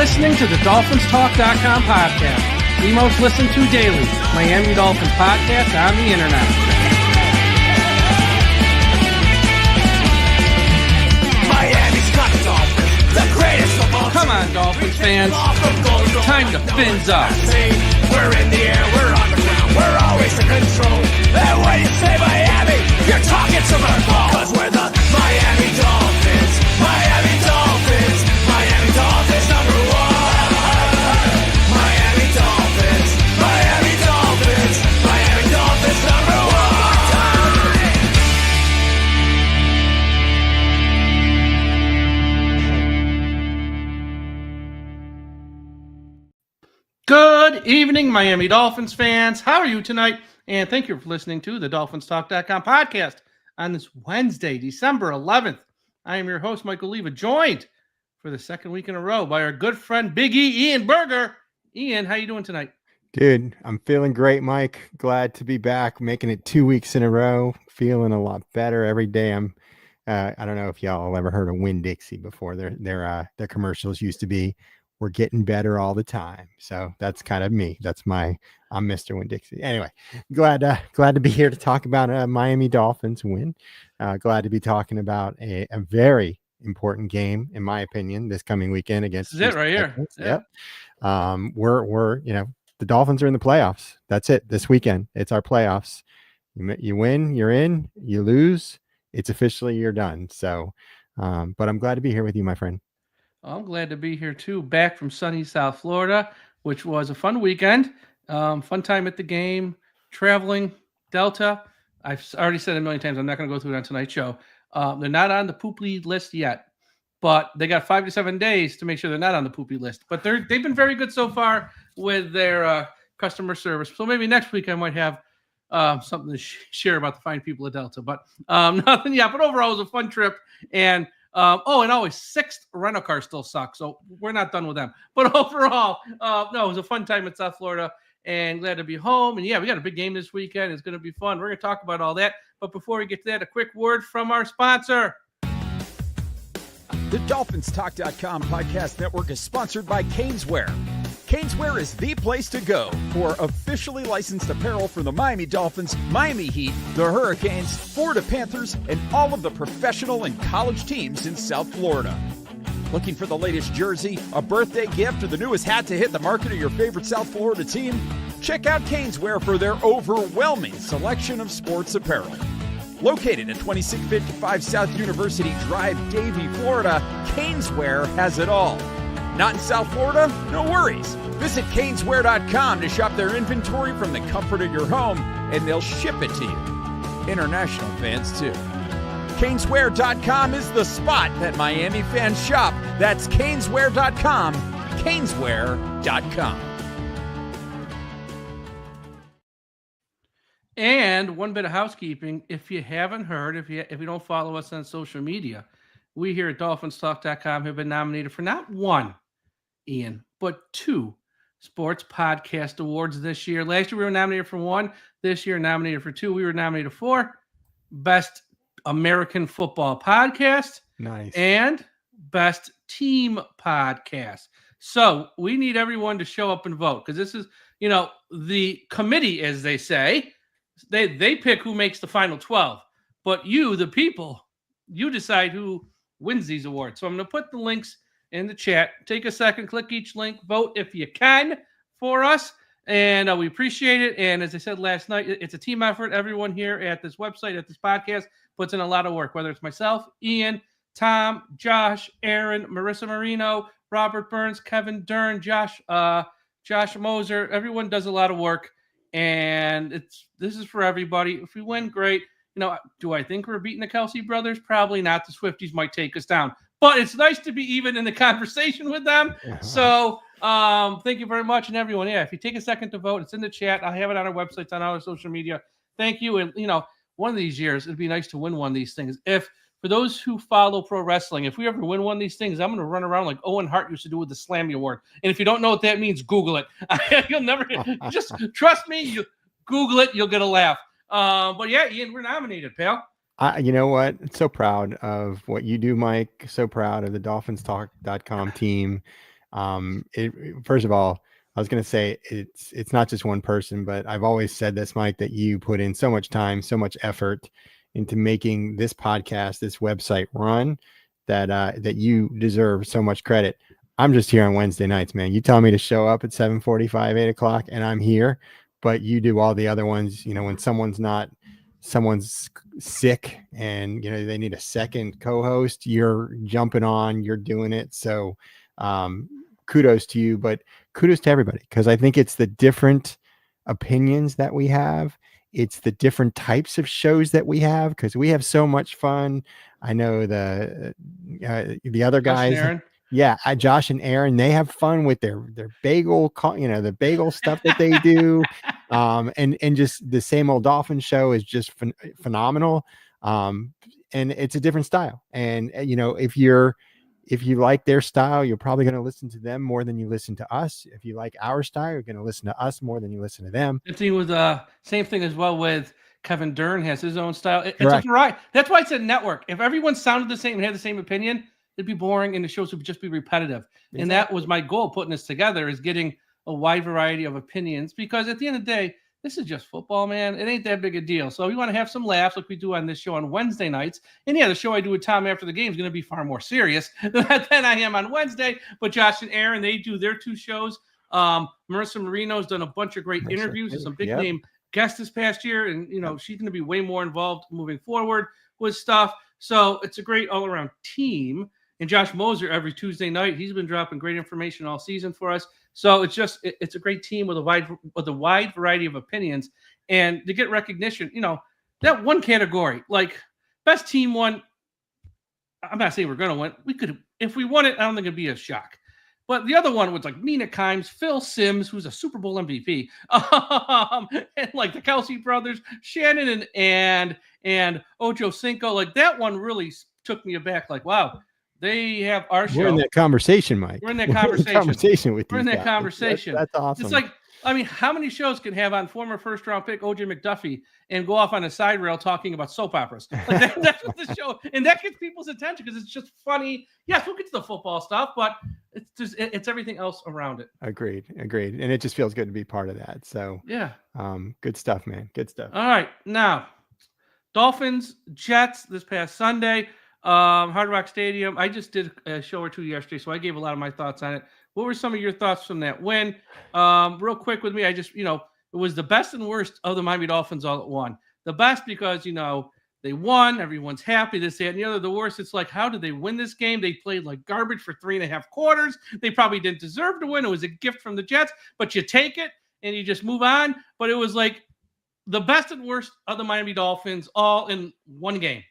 listening to the DolphinsTalk.com podcast, the most listened to daily Miami Dolphins podcast on the internet. Miami's got the Dolphins, the greatest of all. Come on, Dolphins fans. Time to fins up. We're in the air, we're on the ground, we're always in control. And when you say Miami, you're talking to my ball. Cause we're the Miami Dolphins, Miami Dolphins, Miami Dolphins number one. Miami Dolphins, Miami Dolphins, Miami Dolphins number one. Good evening, Miami Dolphins fans. How are you tonight? And thank you for listening to the DolphinsTalk.com podcast on this Wednesday, December 11th. I am your host, Michael Leva, joined for the second week in a row by our good friend, Big E, Ian Berger. Ian, how you doing tonight? Dude, I'm feeling great, Mike. Glad to be back, making it 2 weeks in a row. Feeling a lot better every day. I don't know if y'all ever heard of Winn-Dixie before. Their commercials used to be, "We're getting better all the time." So that's kind of me. I'm Mr. Winn-Dixie. Anyway, glad to be here to talk about a Miami Dolphins win. Glad to be talking about a very important game, in my opinion, this coming weekend against. This is it right here. Texans. Yep. We're the Dolphins are in the playoffs. That's it. This weekend, it's our playoffs. You win, you're in. You lose, it's officially you're done. So, but I'm glad to be here with you, my friend. I'm glad to be here too, back from sunny South Florida, which was a fun weekend. Fun time at the game, traveling, Delta. I've already said it a million times. I'm not going to go through it on tonight's show. They're not on the poopy list yet, but they got 5 to 7 days to make sure they're not on the poopy list. But they've been very good so far with their customer service. So maybe next week I might have something to share about the fine people of Delta. But nothing yet. But overall, it was a fun trip. And and always sixth rental car still sucks, so we're not done with them. But overall, no, it was a fun time in South Florida, and glad to be home. And yeah, we got a big game this weekend. It's going to be fun. We're going to talk about all that. But before we get to that, a quick word from our sponsor. The DolphinsTalk.com podcast network is sponsored by Caneswear. Caneswear is the place to go for officially licensed apparel for the Miami Dolphins, Miami Heat, the Hurricanes, Florida Panthers, and all of the professional and college teams in South Florida. Looking for the latest jersey, a birthday gift, or the newest hat to hit the market of your favorite South Florida team? Check out Caneswear for their overwhelming selection of sports apparel. Located at 2655 South University Drive, Davie, Florida, Caneswear has it all. Not in South Florida? No worries. Visit Caneswear.com to shop their inventory from the comfort of your home, and they'll ship it to you. International fans, too. Caneswear.com is the spot that Miami fans shop. That's Caneswear.com. Caneswear.com. And one bit of housekeeping, if you haven't heard, if you don't follow us on social media, we here at DolphinsTalk.com have been nominated for not one, Ian, but 2 sports podcast awards this year. Last year we were nominated for 1. This year nominated for 2. We were nominated for Best American Football Podcast. Nice. And Best Team Podcast. So we need everyone to show up and vote, because this is, the committee, as they say. They pick who makes the final 12, but you, the people, you decide who wins these awards. So I'm going to put the links in the chat. Take a second, click each link, vote if you can for us, and we appreciate it. And as I said last night, it's a team effort. Everyone here at this website, at this podcast, puts in a lot of work, whether it's myself, Ian, Tom, Josh, Aaron, Marissa Marino, Robert Burns, Kevin Dern, Josh Moser. Everyone does a lot of work. And this is for everybody. If we win, great. Do I think we're beating the Kelsey brothers? Probably not. The Swifties might take us down. But it's nice to be even in the conversation with them. So thank you very much. And everyone, if you take a second to vote, it's in the chat. I have it on our websites, on our social media. Thank you. And, one of these years, it'd be nice to win one of these things. For those who follow pro wrestling, if we ever win one of these things, I'm going to run around like Owen Hart used to do with the Slammy Award. And if you don't know what that means, Google it. You'll never, just trust me, you Google it, you'll get a laugh. But yeah, Ian, we're nominated, pal. You know what? So proud of what you do, Mike. So proud of the DolphinsTalk.com team. First of all, I was going to say it's not just one person, but I've always said this, Mike, that you put in so much time, so much effort into making this podcast, this website run, that you deserve so much credit. I'm just here on Wednesday nights, man. You tell me to show up at 7:45, 8 o'clock, and I'm here, but you do all the other ones. When someone's sick and they need a second co-host, you're jumping on, you're doing it. So kudos to you, but kudos to everybody, because I think it's the different opinions that we have. It's the different types of shows that we have, because we have so much fun. I know the other guys, Josh and Aaron, they have fun with their bagel, the bagel stuff that they do. And just the same old Dolphins show is just phenomenal. And it's a different style. And if you like their style, you're probably going to listen to them more than you listen to us. If you like our style, you're going to listen to us more than you listen to them. The thing with same thing as well with Kevin Dern has his own style. It's a variety. That's why it's a network. If everyone sounded the same and had the same opinion, it'd be boring and the shows would just be repetitive. Exactly. And that was my goal putting this together, is getting a wide variety of opinions, because at the end of the day, this is just football, man. It ain't that big a deal. So we want to have some laughs like we do on this show on Wednesday nights. And the show I do with Tom after the game is going to be far more serious than I am on Wednesday. But Josh and Aaron, they do their two shows. Marissa Marino's done a bunch of great interviews with some big name guests this past year. And, she's going to be way more involved moving forward with stuff. So it's a great all around team. And Josh Moser, every Tuesday night, he's been dropping great information all season for us. So it's a great team with a wide variety of opinions, and to get recognition, that one category, like best team won. I'm not saying we're going to win. We could, if we won it, I don't think it'd be a shock. But the other one was like Mina Kimes, Phil Simms, who's a Super Bowl MVP, and like the Kelsey brothers, Shannon and Ocho Cinco. Like that one really took me aback. Like, wow. They have our show. We're in that conversation, Mike. We're in that conversation. With We're in that guys. conversation. That's awesome. It's like, how many shows can have on former first-round pick O.J. McDuffie and go off on a side rail talking about soap operas? Like that's what the show, and that gets people's attention because it's just funny. Yes, we'll get to the football stuff, but it's everything else around it. Agreed. And it just feels good to be part of that. So yeah, good stuff, man. Good stuff. All right, now Dolphins Jets this past Sunday. Hard Rock Stadium. I just did a show or two yesterday, so I gave a lot of my thoughts on it. What were some of your thoughts from that win? Real quick with me, I just, it was the best and worst of the Miami Dolphins all at one. The best because, they won, everyone's happy, this, that, and the other. The worst, it's like, how did they win this game? They played like garbage for 3.5 quarters. They probably didn't deserve to win. It was a gift from the Jets, but you take it and you just move on. But it was like the best and worst of the Miami Dolphins all in one game.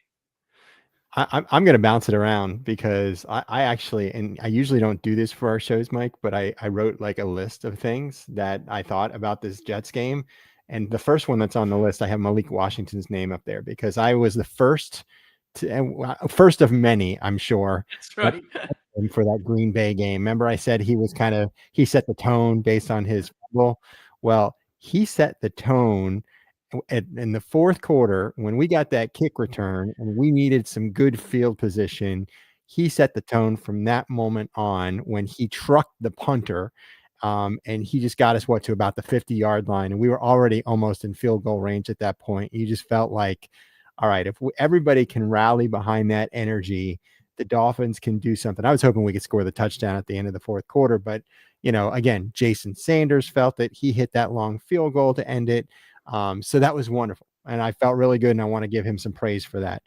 I'm going to bounce it around because I actually, and I usually don't do this for our shows, Mike, but I wrote like a list of things that I thought about this Jets game. And the first one that's on the list, I have Malik Washington's name up there because I was the first of many, I'm sure. That's right. For that Green Bay game. Remember I said he set the tone based on his football. Well, he set the tone in the fourth quarter when we got that kick return and we needed some good field position. He set the tone from that moment on when he trucked the punter, and he just got us to about the 50-yard line, and we were already almost in field goal range at that point. You just felt like, all right, if everybody can rally behind that energy, the Dolphins can do something. I was hoping we could score the touchdown at the end of the fourth quarter, but again, Jason Sanders felt that he hit that long field goal to end it. So that was wonderful. And I felt really good. And I want to give him some praise for that.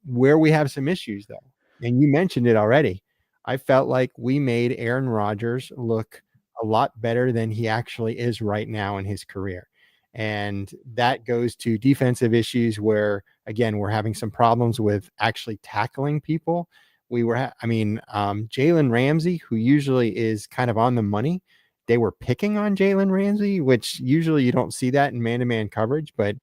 Where we have some issues though, and you mentioned it already, I felt like we made Aaron Rodgers look a lot better than he actually is right now in his career. And that goes to defensive issues where, again, we're having some problems with actually tackling people. Jaylen Ramsey, who usually is kind of on the money, they were picking on Jaylen Ramsey, which usually you don't see that in man-to-man coverage, but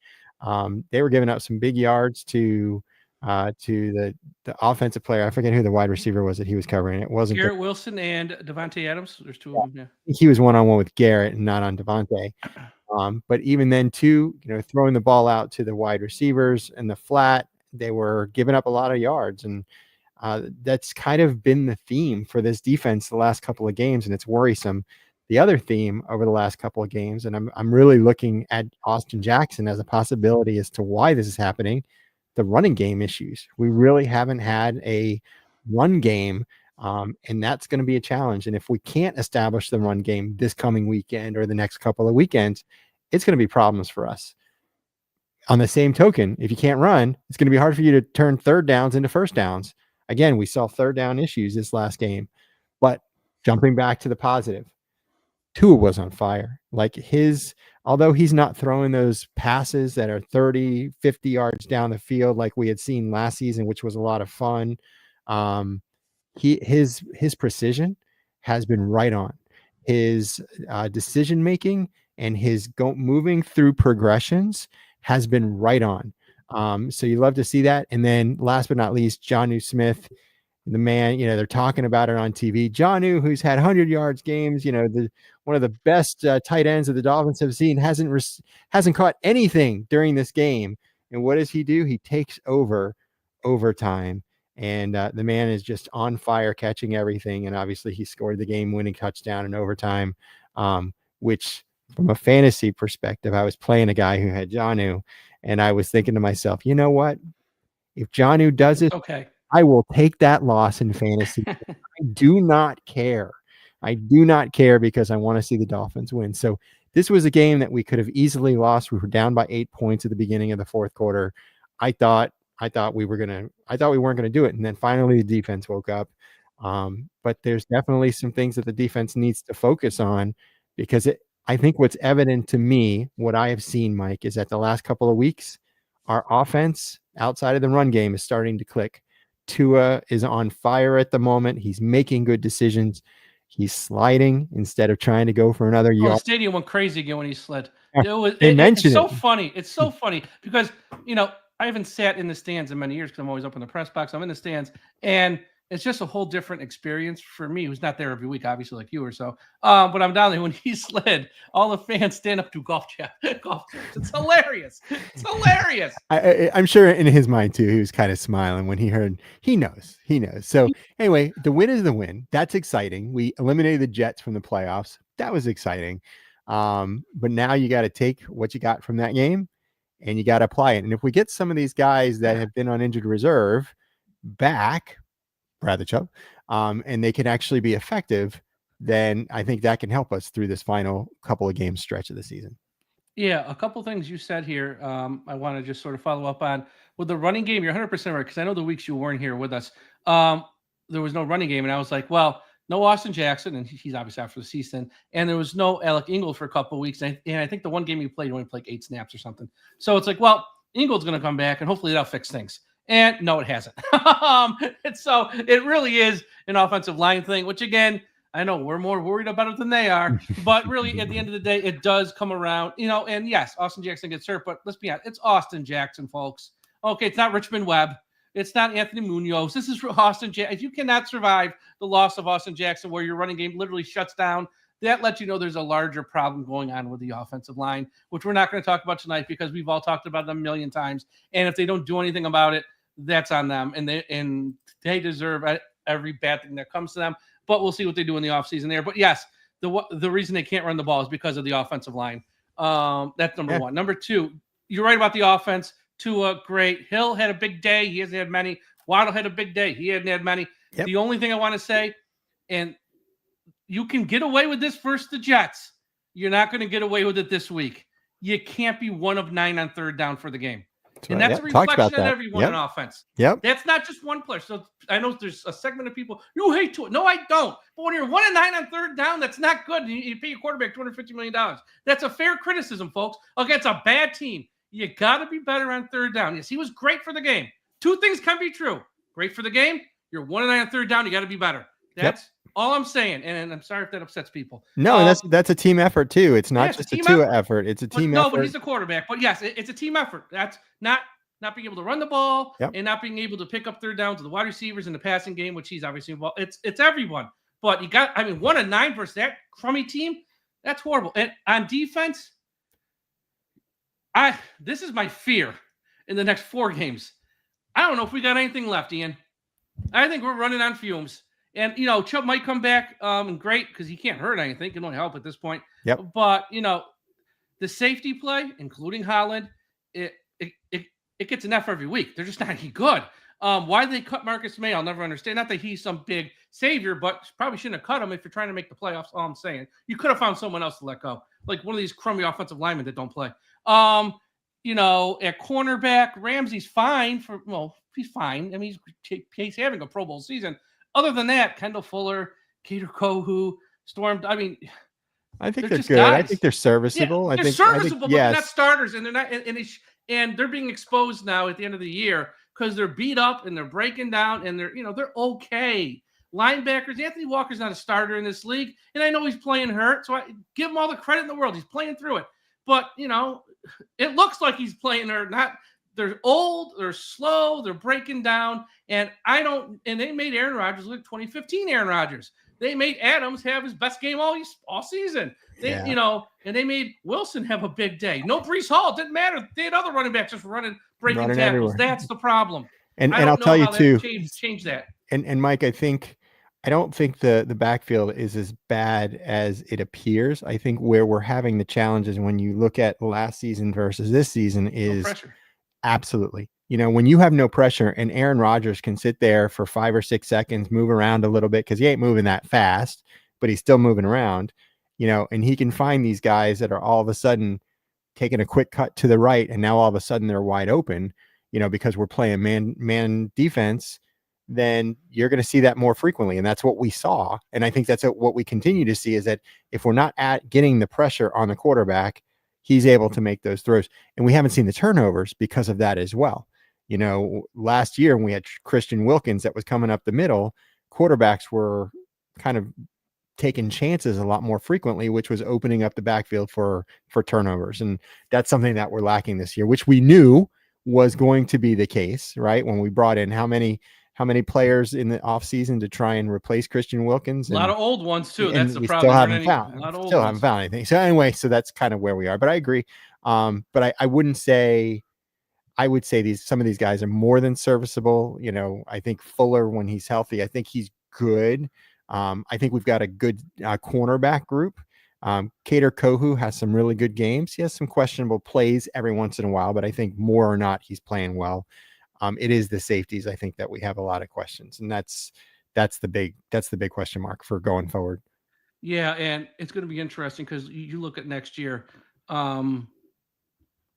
they were giving up some big yards to the offensive player. I forget who the wide receiver was that he was covering. It wasn't Garrett Wilson and Devontae Adams. There's two of them. Yeah. He was one-on-one with Garrett and not on Devontae. But even then too, throwing the ball out to the wide receivers in the flat, they were giving up a lot of yards. And That's kind of been the theme for this defense the last couple of games, and it's worrisome. The other theme over the last couple of games, and I'm really looking at Austin Jackson as a possibility as to why this is happening, the running game issues. We really haven't had a run game, and that's going to be a challenge. And if we can't establish the run game this coming weekend or the next couple of weekends, it's going to be problems for us. On the same token, if you can't run, it's going to be hard for you to turn third downs into first downs. Again, we saw third down issues this last game. But jumping back to the positive, Tua was on fire. Like although he's not throwing those passes that are 30, 50 yards down the field like we had seen last season, which was a lot of fun, his precision has been right on. His decision making and his moving through progressions has been right on. So you love to see that. And then last but not least, Jonnu Smith, the man, they're talking about it on TV. Jonnu, who's had 100 yards games, one of the best tight ends that the Dolphins have seen, hasn't caught anything during this game. And what does he do? He takes over overtime. And the man is just on fire, catching everything. And obviously he scored the game-winning touchdown in overtime, which from a fantasy perspective, I was playing a guy who had Jonnu, and I was thinking to myself, you know what? If Jonnu does it, okay, I will take that loss in fantasy. I do not care. I do not care because I want to see the Dolphins win. So this was a game that we could have easily lost. We were down by 8 points at the beginning of the fourth quarter. I thought we weren't going to do it. And then finally the defense woke up. But there's definitely some things that the defense needs to focus on, because I think what's evident to me, what I have seen, Mike, is that the last couple of weeks, our offense outside of the run game is starting to click. Tua is on fire at the moment. He's making good decisions. He's sliding instead of trying to go for another yard. The stadium went crazy again when he slid. It's so funny. It's so funny because, I haven't sat in the stands in many years because I'm always up in the press box. I'm in the stands, and it's just a whole different experience for me, who's not there every week, obviously, like you or so. But I'm down there when he slid. All the fans stand up to golf chat. It's hilarious. It's hilarious. I'm sure in his mind too, he was kind of smiling when he heard. He knows. So anyway, the win is the win. That's exciting. We eliminated the Jets from the playoffs. That was exciting. But now you got to take what you got from that game, and you got to apply it. And if we get some of these guys that have been on injured reserve back, Bradley Chubb, and they can actually be effective, then I think that can help us through this final couple of games stretch of the season. Yeah, a couple things you said here. I want to just sort of follow up on with the running game. You're 100% right, because I know the weeks you weren't here with us, there was no running game, and I was like, well, no Austin Jackson, and he's obviously out for the season, and there was no Alec Ingold for a couple of weeks, and I think the one game he played, he only played 8 snaps or something. So it's like, well, Ingold's going to come back, and hopefully that'll fix things. And no, it hasn't. And so it really is an offensive line thing, which again, I know we're more worried about it than they are, but really at the end of the day, it does come around, and yes, Austin Jackson gets hurt, but let's be honest, it's Austin Jackson, folks. Okay. It's not Richmond Webb. It's not Anthony Munoz. This is Austin Jackson. If you cannot survive the loss of Austin Jackson, where your running game literally shuts down, that lets you know there's a larger problem going on with the offensive line, which we're not going to talk about tonight because we've all talked about them a million times. And if they don't do anything about it, that's on them, and they deserve every bad thing that comes to them. But we'll see what they do in the offseason there. But yes, the reason they can't run the ball is because of the offensive line. That's number one. Number two, you're right about the offense. Tua, great. Hill had a big day. He hasn't had many. Waddle had a big day. He hadn't had many. Yep. The only thing I want to say, and you can get away with this versus the Jets, you're not going to get away with it this week. You can't be 1 of 9 on third down for the game. And that's a reflection of everyone in offense. Yep. That's not just one player. So I know there's a segment of people, you hate Tua. No, I don't. But when you're 1 of 9 on third down, that's not good. You pay your quarterback $250 million. That's a fair criticism, folks. Okay, it's a bad team. You got to be better on third down. Yes, he was great for the game. 2 things can be true. Great for the game. You're 1 of 9 on third down. You got to be better. That's all I'm saying. And I'm sorry if that upsets people. No, that's a team effort too. It's not just a Tua effort. It's a team effort. No, but he's the quarterback. But yes, it's a team effort. That's not being able to run the ball and not being able to pick up third downs to the wide receivers in the passing game, which he's obviously involved. It's everyone. But you got, 1 of 9 versus that crummy team, that's horrible. And on defense, this is my fear in the next 4 games. I don't know if we got anything left, Ian. I think we're running on fumes. And, Chubb might come back and great because he can't hurt anything. Can only help at this point. Yep. But, the safety play, including Holland, it gets an F every week. They're just not any good. Why they cut Marcus May, I'll never understand. Not that he's some big savior, but probably shouldn't have cut him if you're trying to make the playoffs. All I'm saying. You could have found someone else to let go. Like one of these crummy offensive linemen that don't play. At cornerback, Ramsey's fine he's fine. I mean, he's having a Pro Bowl season. Other than that, Kendall Fuller, Kader Kohu, Storm. I mean, I think they're they're good. guys. I think they're serviceable. Yeah, they're serviceable, but they're not starters, and they're not. And they're being exposed now at the end of the year because they're beat up and they're breaking down, and they're okay. Linebackers, Anthony Walker's not a starter in this league, and I know he's playing hurt, so I give him all the credit in the world. He's playing through it, but it looks like he's playing hurt. They're old, they're slow, they're breaking down, and they made Aaron Rodgers look 2015 Aaron Rodgers. They made Adams have his best game all season. And they made Wilson have a big day. No Breece Hall, it didn't matter. They had other running backs just breaking tackles. Everywhere. That's the problem. And I'll tell you too, change that. And Mike, I don't think the backfield is as bad as it appears. I think where we're having the challenges when you look at last season versus this season is absolutely. When you have no pressure and Aaron Rodgers can sit there for 5 or 6 seconds, move around a little bit because he ain't moving that fast, but he's still moving around, and he can find these guys that are all of a sudden taking a quick cut to the right. And now all of a sudden they're wide open, because we're playing man defense, then you're going to see that more frequently. And that's what we saw. And I think that's what we continue to see is that if we're not getting the pressure on the quarterback, he's able to make those throws. And we haven't seen the turnovers because of that as well. Last year when we had Christian Wilkins that was coming up the middle, quarterbacks were kind of taking chances a lot more frequently, which was opening up the backfield for turnovers. And that's something that we're lacking this year, which we knew was going to be the case, right? When we brought in how many players in the offseason to try and replace Christian Wilkins. A lot of old ones too. That's the we problem. Still haven't found anything. So anyway, so that's kind of where we are, but I agree. But I wouldn't say, I would say some of these guys are more than serviceable. I think Fuller, when he's healthy, I think he's good. I think we've got a good cornerback group. Kader Kohu has some really good games. He has some questionable plays every once in a while, but I think more or not, he's playing well. It is the safeties, I think, that we have a lot of questions, and that's the big question mark for going forward. Yeah, and it's going to be interesting because you look at next year.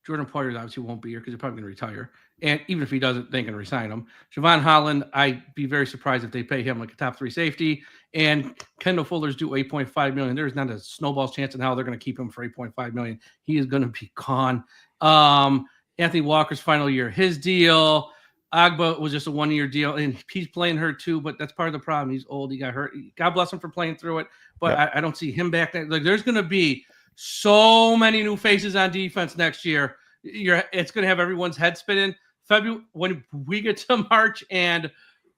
Jordan Poyer obviously won't be here because he's probably going to retire. And even if he doesn't, they're going to resign him. Javon Holland, I'd be very surprised if they pay him like a top 3 safety. And Kendall Fuller's due $8.5 million. There's not a snowball's chance in how they're going to keep him for $8.5 million. He is going to be gone. Anthony Walker's final year, his deal. Agba was just a 1-year deal, and he's playing hurt too, but that's part of the problem. He's old. He got hurt. God bless him for playing through it, but I don't see him back there. Like, there's going to be so many new faces on defense next year. It's going to have everyone's head spinning. February, when we get to March and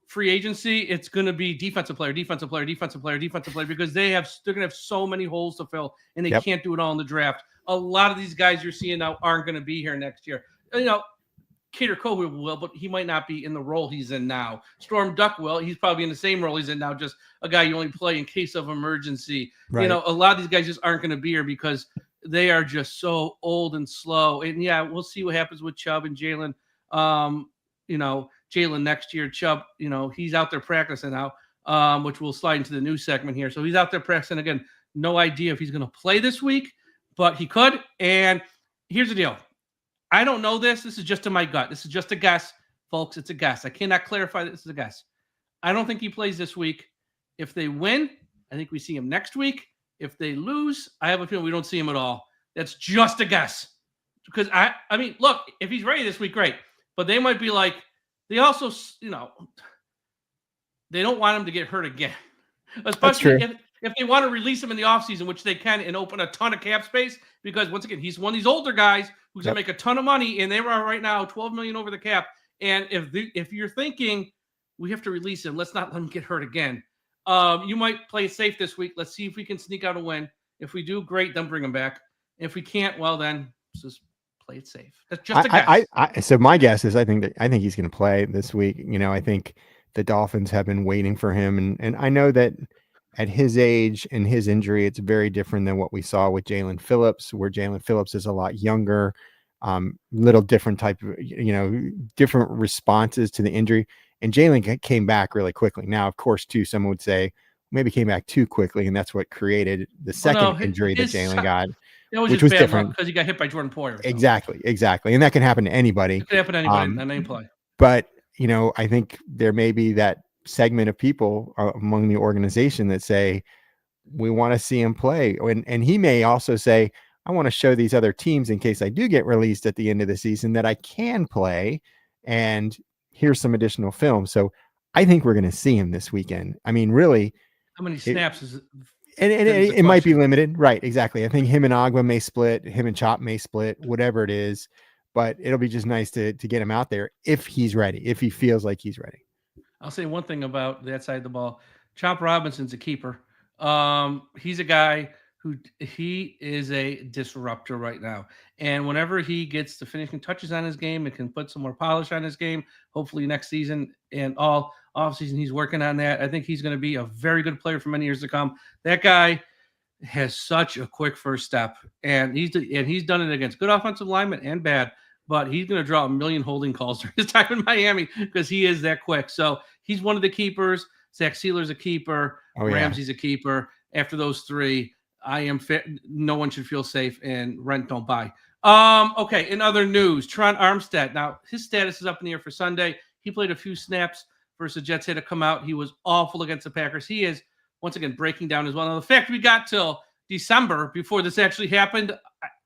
free agency, it's going to be defensive player, because they're going to have so many holes to fill, and they can't do it all in the draft. A lot of these guys you're seeing now aren't going to be here next year. Kader Kohu will, but he might not be in the role he's in now. Storm Duck will. He's probably in the same role he's in now, just a guy you only play in case of emergency. Right. A lot of these guys just aren't going to be here because they are just so old and slow. And, we'll see what happens with Chubb and Jaylen. Jaylen next year. Chubb, he's out there practicing now, which we'll slide into the new segment here. So he's out there practicing. Again, no idea if he's going to play this week, but he could. And here's the deal. I don't know this. This is just in my gut. This is just a guess, folks. It's a guess. I cannot clarify that. This is a guess. I don't think he plays this week. If they win, I think we see him next week. If they lose, I have a feeling we don't see him at all. That's just a guess. Because, I mean, look, if he's ready this week, great. But they might be like, they also, they don't want him to get hurt again. Especially if they want to release him in the offseason, which they can, and open a ton of cap space. Because, once again, he's one of these older guys who's going to make a ton of money, and they are right now $12 million over the cap. And if you're thinking we have to release him, let's not let him get hurt again. You might play it safe this week. Let's see if we can sneak out a win. If we do, great, then bring him back. If we can't, well, then just play it safe. That's just a guess. So my guess is I think he's going to play this week. I think the Dolphins have been waiting for him. And I know that at his age and his injury, it's very different than what we saw with Jaylen Phillips, where Jaylen Phillips is a lot younger, little different type of, different responses to the injury. And Jaylen came back really quickly. Now, of course, too, someone would say maybe came back too quickly, and that's what created the second injury that Jaylen got, which was different because he got hit by Jordan Poyer. So. Exactly. And that can happen to anybody. It can happen to anybody on any play. But, I think there may be that segment of people among the organization that say, we want to see him play. And he may also say, I want to show these other teams in case I do get released at the end of the season that I can play, and here's some additional film. So I think we're going to see him this weekend. I mean, really. How many snaps is it? And it might be limited. Right. Exactly. I think him and Agba may split, him and Chop may split, whatever it is, but it'll be just nice to get him out there if he's ready, if he feels like he's ready. I'll say one thing about that side of the ball. Chop Robinson's a keeper. He's a guy who he is a disruptor right now. And whenever he gets the finishing touches on his game and can put some more polish on his game, hopefully next season and all offseason, he's working on that. I think he's going to be a very good player for many years to come. That guy has such a quick first step, and he's done it against good offensive linemen and bad, but he's going to draw a million holding calls during his time in Miami because he is that quick. So he's one of the keepers. Zach Sealer's a keeper. Ramsey's a keeper. After those three, I am fit. No one should feel safe, and rent don't buy. Okay, in other news, Teron Armstead. Now, his status is up in the air for Sunday. He played a few snaps versus the Jets. Had to come out. He was awful against the Packers. He is, once again, breaking down as well. Now, the fact we got till December before this actually happened,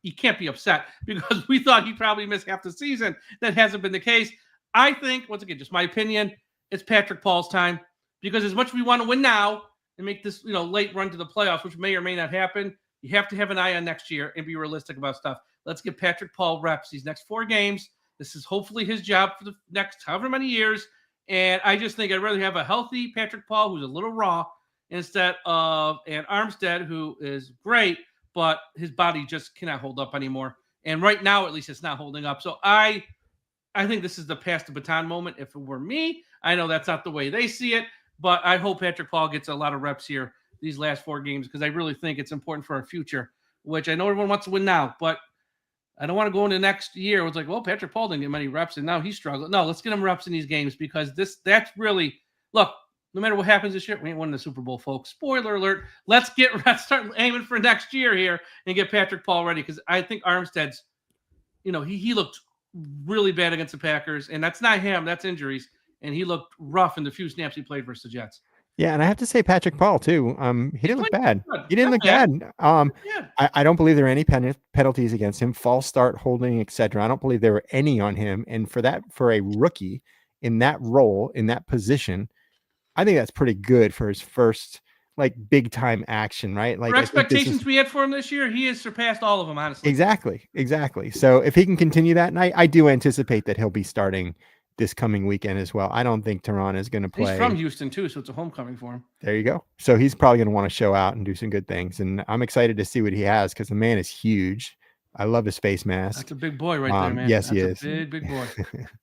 you can't be upset because we thought he probably missed half the season. That hasn't been the case. I think, once again, just my opinion, it's Patrick Paul's time because as much as we want to win now and make this, late run to the playoffs, which may or may not happen, you have to have an eye on next year and be realistic about stuff. Let's give Patrick Paul reps these next 4 games. This is hopefully his job for the next however many years. And I just think I'd rather have a healthy Patrick Paul who's a little raw instead of an Armstead who is great, but his body just cannot hold up anymore. And right now, at least, it's not holding up. So I think this is the pass the baton moment. If it were me, I know that's not the way they see it, but I hope Patrick Paul gets a lot of reps here these last 4 games because I really think it's important for our future, which I know everyone wants to win now, but I don't want to go into next year. It's like, well, Patrick Paul didn't get many reps and now he's struggling. No, let's get him reps in these games because that's really, look, no matter what happens this year, we ain't winning the Super Bowl, folks. Spoiler alert. Let's start aiming for next year here and get Patrick Paul ready because I think Armstead's, he looked really bad against the Packers, and that's not him. That's injuries, and he looked rough in the few snaps he played versus the Jets. Yeah, and I have to say Patrick Paul, too. He didn't look bad. He didn't look bad. I don't believe there are any penalties against him, false start, holding, etc. I don't believe there were any on him, and for a rookie in that role, in that position, I think that's pretty good for his first big time action, right? For expectations we had for him this year, he has surpassed all of them, honestly. Exactly. So if he can continue that, and I do anticipate that he'll be starting this coming weekend as well. I don't think Teron is going to play. He's from Houston too, so it's a homecoming for him. There you go. So he's probably going to want to show out and do some good things, and I'm excited to see what he has because the man is huge. I love his face mask. That's a big boy right there, man. Yes, he is. Big boy.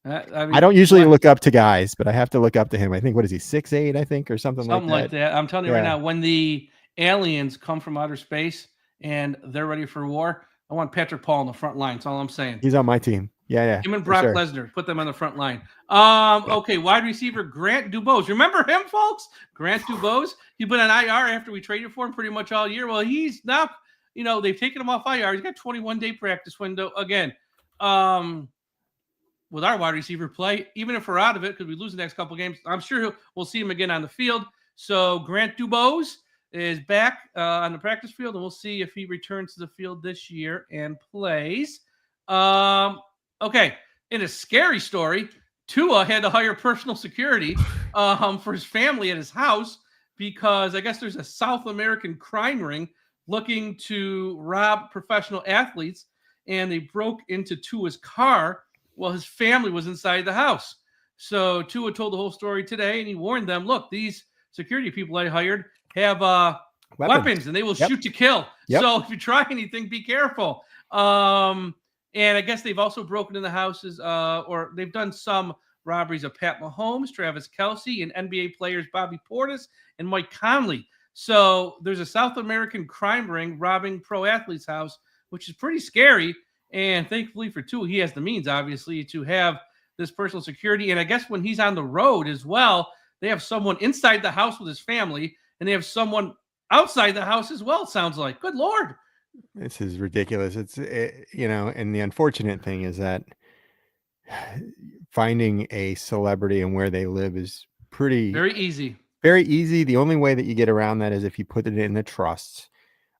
I don't usually look up to guys, but I have to look up to him. I think, what is he, 6'8", I think, or something like that. I'm telling you right now, when the aliens come from outer space and they're ready for war, I want Patrick Paul on the front line. That's all I'm saying. He's on my team. Yeah. Him and Brock Lesnar, put them on the front line. Okay, wide receiver Grant Dubose. Remember him, folks? Grant Dubose. He's been on IR after we traded for him pretty much all year. Well, he's now, they've taken him off IR. He's got 21-day practice window. Again, with our wide receiver play, even if we're out of it because we lose the next couple games, I'm sure we'll see him again on the field. So Grant Dubose is back on the practice field, and we'll see if he returns to the field this year and plays. Okay, in a scary story, Tua had to hire personal security for his family at his house because I guess there's a South American crime ring looking to rob professional athletes, and they broke into Tua's car while his family was inside the house. So Tua told the whole story today, and he warned them, look, these security people I hired have weapons, and they will shoot to kill. Yep. So if you try anything, be careful. And I guess they've also broken in the houses or they've done some robberies of Pat Mahomes, Travis Kelce, and NBA players Bobby Portis and Mike Conley. So there's a South American crime ring robbing pro athletes' house, which is pretty scary. And thankfully for Tua, he has the means, obviously, to have this personal security. And I guess when he's on the road as well, they have someone inside the house with his family, and they have someone outside the house as well, it sounds like. Good Lord. This is ridiculous. And the unfortunate thing is that finding a celebrity and where they live is very easy. Very easy. The only way that you get around that is if you put it in the trusts.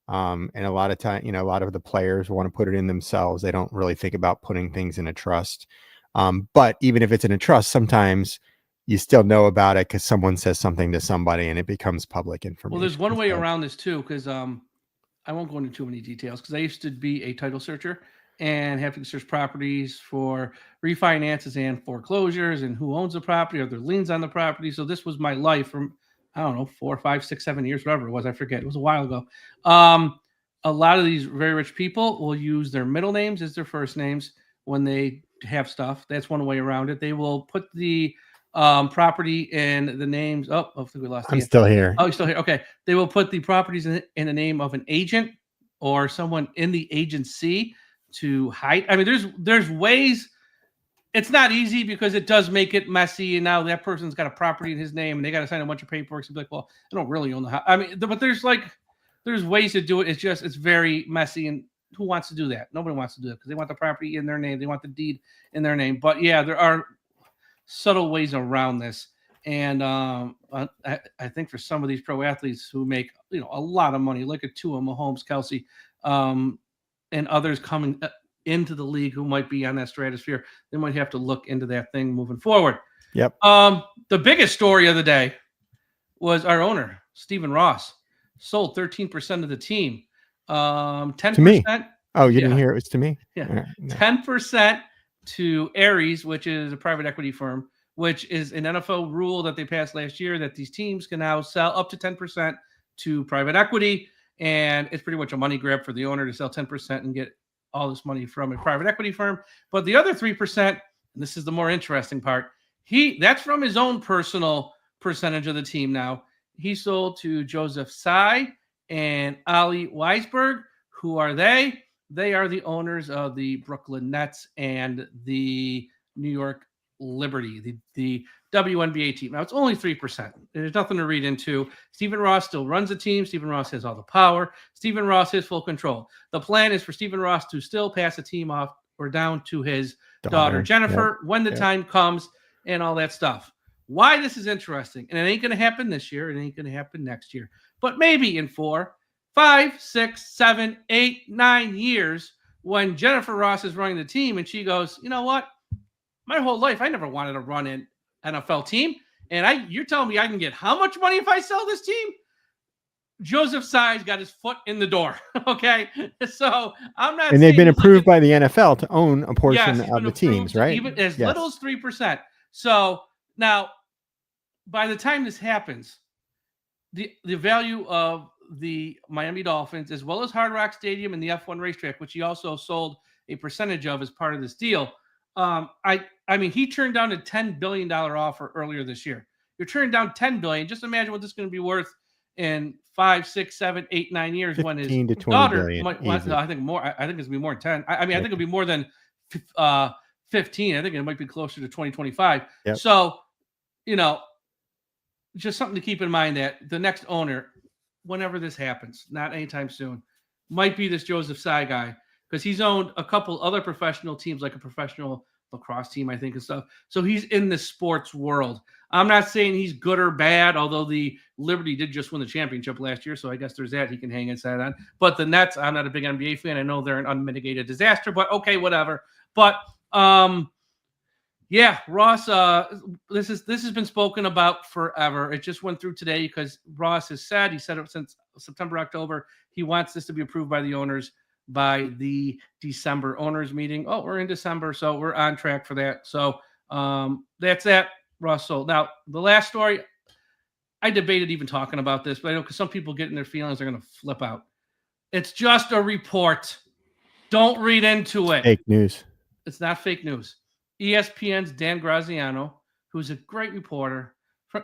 And a lot of time, a lot of the players want to put it in themselves. They don't really think about putting things in a trust. But even if it's in a trust, sometimes you still know about it because someone says something to somebody and it becomes public information. Well, there's one way around this too, because I won't go into too many details because I used to be a title searcher and have to search properties for refinances and foreclosures and who owns the property, or their liens on the property. So this was my life from, I don't know, 4, 5, 6, 7 years, whatever it was. I forget. It was a while ago. A lot of these very rich people will use their middle names as their first names when they have stuff. That's one way around it. They will put the property in the names. Oh, I think we lost. I'm still here. Oh, you're still here. Okay. They will put the properties in the name of an agent or someone in the agency to hide. I mean, there's ways. It's not easy because it does make it messy. And now that person's got a property in his name and they got to sign a bunch of paperwork. So be like, well, I don't really own the house. I mean, but there's ways to do it. It's very messy. And who wants to do that? Nobody wants to do it because they want the property in their name. They want the deed in their name. But yeah, there are subtle ways around this. And I think for some of these pro athletes who make, a lot of money, look at Tua, Mahomes, Kelce, and others coming into the league who might be on that stratosphere, they might have to look into that thing moving forward. Yep. The biggest story of the day was our owner, Stephen Ross, sold 13% of the team. 10% to me. Oh, you didn't hear it was to me? Yeah. Right, no. 10% to Ares, which is a private equity firm, which is an NFL rule that they passed last year that these teams can now sell up to 10% to private equity. And it's pretty much a money grab for the owner to sell 10% and get all this money from a private equity firm. But the other 3%, and this is the more interesting part, that's from his own personal percentage of the team now. He sold to Joseph Tsai and Ali Weisberg. Who are they? They are the owners of the Brooklyn Nets and the New York Liberty, the WNBA team. Now, it's only 3%. There's nothing to read into. Stephen Ross still runs the team. Stephen Ross has all the power. Stephen Ross has full control. The plan is for Stephen Ross to still pass the team off or down to his daughter Jennifer when the time comes and all that stuff. Why this is interesting, and it ain't going to happen this year. It ain't going to happen next year. But maybe in 4, 5, 6, 7, 8, 9 years when Jennifer Ross is running the team and she goes, you know what? My whole life, I never wanted to run an NFL team. And you're telling me I can get how much money if I sell this team? Joseph Tsai's got his foot in the door. Okay. So I'm not. And they've been approved by the NFL to own a portion of the teams, right? Even as little as 3%. So now, by the time this happens, the value of the Miami Dolphins, as well as Hard Rock Stadium and the F1 racetrack, which he also sold a percentage of as part of this deal. I mean, he turned down a $10 billion offer earlier this year. You're turning down $10 billion. Just imagine what this is going to be worth in 5, 6, 7, 8, 9 years when his daughter might want. No, I think more. I think it's going to be more than 10. I mean, I think it'll be more than 15. I think it might be closer to 2025. Yep. So, just something to keep in mind that the next owner, whenever this happens, not anytime soon, might be this Joseph Tsai guy, because he's owned a couple other professional teams, like a professional lacrosse team, I think, and stuff. So he's in the sports world. I'm not saying he's good or bad, although the Liberty did just win the championship last year, so I guess there's that he can hang his hat on. But the Nets, I'm not a big NBA fan. I know they're an unmitigated disaster, but okay, whatever. But yeah, Ross, this has been spoken about forever. It just went through today because Ross has said, he said it since September, October, he wants this to be approved by the owners by the December owners meeting. Oh, we're in December, so we're on track for that. So that's that, Russell. Now, the last story, I debated even talking about this, but I know because some people get in their feelings, they're going to flip out. It's just a report. Don't read into it. Fake news. It's not fake news. ESPN's Dan Graziano, who's a great reporter.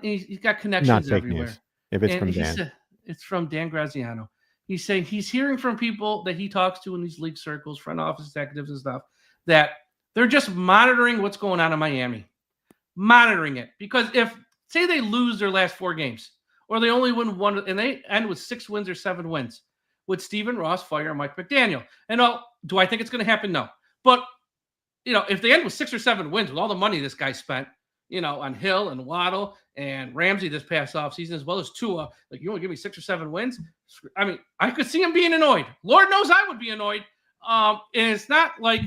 He's got Not connections fake everywhere. news. If it's And from he Dan. said, it's from Dan Graziano. He's saying he's hearing from people that he talks to in these league circles, front office executives and stuff, that they're just monitoring what's going on in Miami. Monitoring it. Because if, say they lose their last 4 games, or they only win 1, and they end with 6 wins or 7 wins, would Stephen Ross fire Mike McDaniel? And do I think it's going to happen? No. But, if they end with 6 or 7 wins with all the money this guy spent, on Hill and Waddle and Ramsey this past offseason, as well as Tua, like, you only give me 6 or 7 wins? I mean, I could see him being annoyed. Lord knows I would be annoyed. And it's not like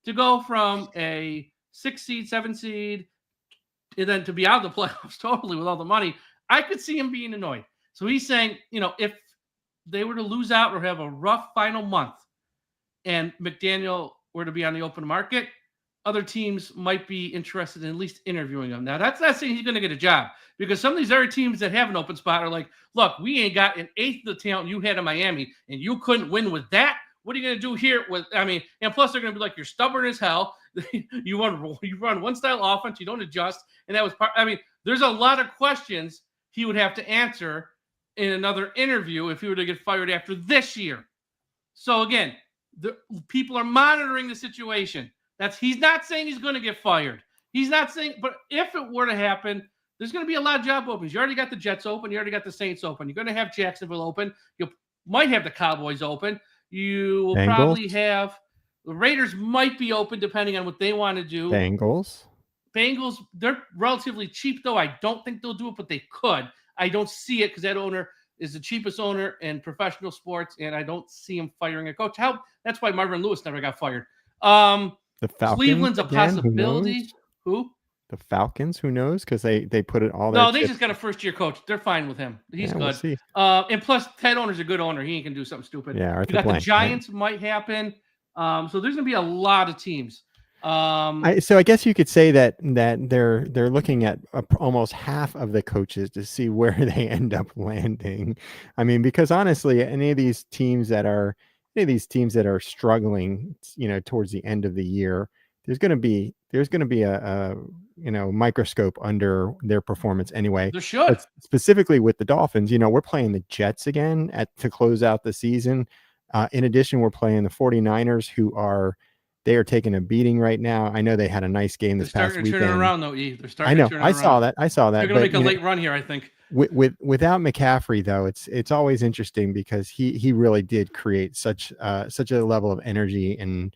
to go from a 6 seed, 7 seed, and then to be out of the playoffs totally with all the money. I could see him being annoyed. So he's saying, if they were to lose out or have a rough final month and McDaniel were to be on the open market, other teams might be interested in at least interviewing him. Now, that's not saying he's going to get a job, because some of these other teams that have an open spot are like, look, we ain't got an eighth of the talent you had in Miami, and you couldn't win with that. What are you going to do here? And plus they're going to be like, you're stubborn as hell. you run one style offense, you don't adjust. And that was there's a lot of questions he would have to answer in another interview if he were to get fired after this year. So again, the people are monitoring the situation. He's not saying he's going to get fired. He's not saying, but if it were to happen, there's going to be a lot of job openings. You already got the Jets open. You already got the Saints open. You're going to have Jacksonville open. You might have the Cowboys open. You will probably have the Raiders might be open depending on what they want to do. Bengals, they're relatively cheap, though. I don't think they'll do it, but they could. I don't see it because that owner is the cheapest owner in professional sports, and I don't see him firing a coach. That's why Marvin Lewis never got fired. The Falcons, Cleveland's a possibility. Who? The Falcons, who knows? Because they put it all. No, they just got a first-year coach. They're fine with him. He's good. We'll see. And plus, Ted Owner's a good owner. He ain't gonna do something stupid. Yeah, you got the Giants might happen. So there's gonna be a lot of teams. So I guess you could say that they're looking at almost half of the coaches to see where they end up landing. I mean, because honestly, any of these teams that are struggling, towards the end of the year, there's going to be a microscope under their performance anyway. There should. But specifically with the Dolphins, we're playing the Jets again to close out the season. In addition, we're playing the 49ers, who are taking a beating right now. I know they had a nice game this past weekend. They're starting to turn it around, though, E. They're starting I know. to turn it around. I saw that. They're going to make a late run here, I think. Without McCaffrey, though, it's always interesting because he really did create such a level of energy, and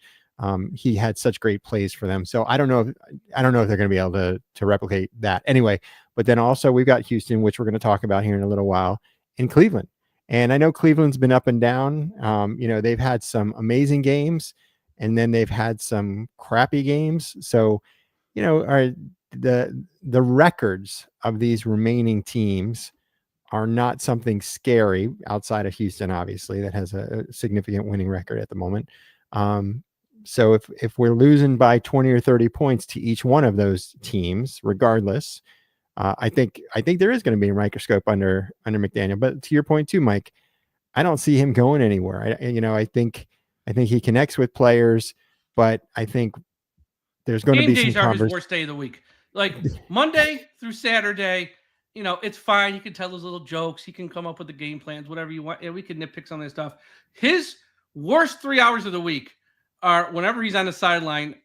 he had such great plays for them. So I don't know if they're going to be able to replicate that anyway. But then also we've got Houston, which we're going to talk about here in a little while, in Cleveland. And I know Cleveland's been up and down. They've had some amazing games, and then they've had some crappy games. So, the records of these remaining teams are not something scary outside of Houston, obviously, that has a significant winning record at the moment. So if we're losing by 20 or 30 points to each one of those teams, regardless, I think there is going to be a microscope under McDaniel. But to your point too, Mike, I don't see him going anywhere. I think he connects with players, but I think there's going to be some days are his worst day of the week. Like Monday through Saturday, it's fine. You can tell those little jokes. He can come up with the game plans, whatever you want. And we can nitpick some of that stuff. His worst 3 hours of the week are whenever he's on the sideline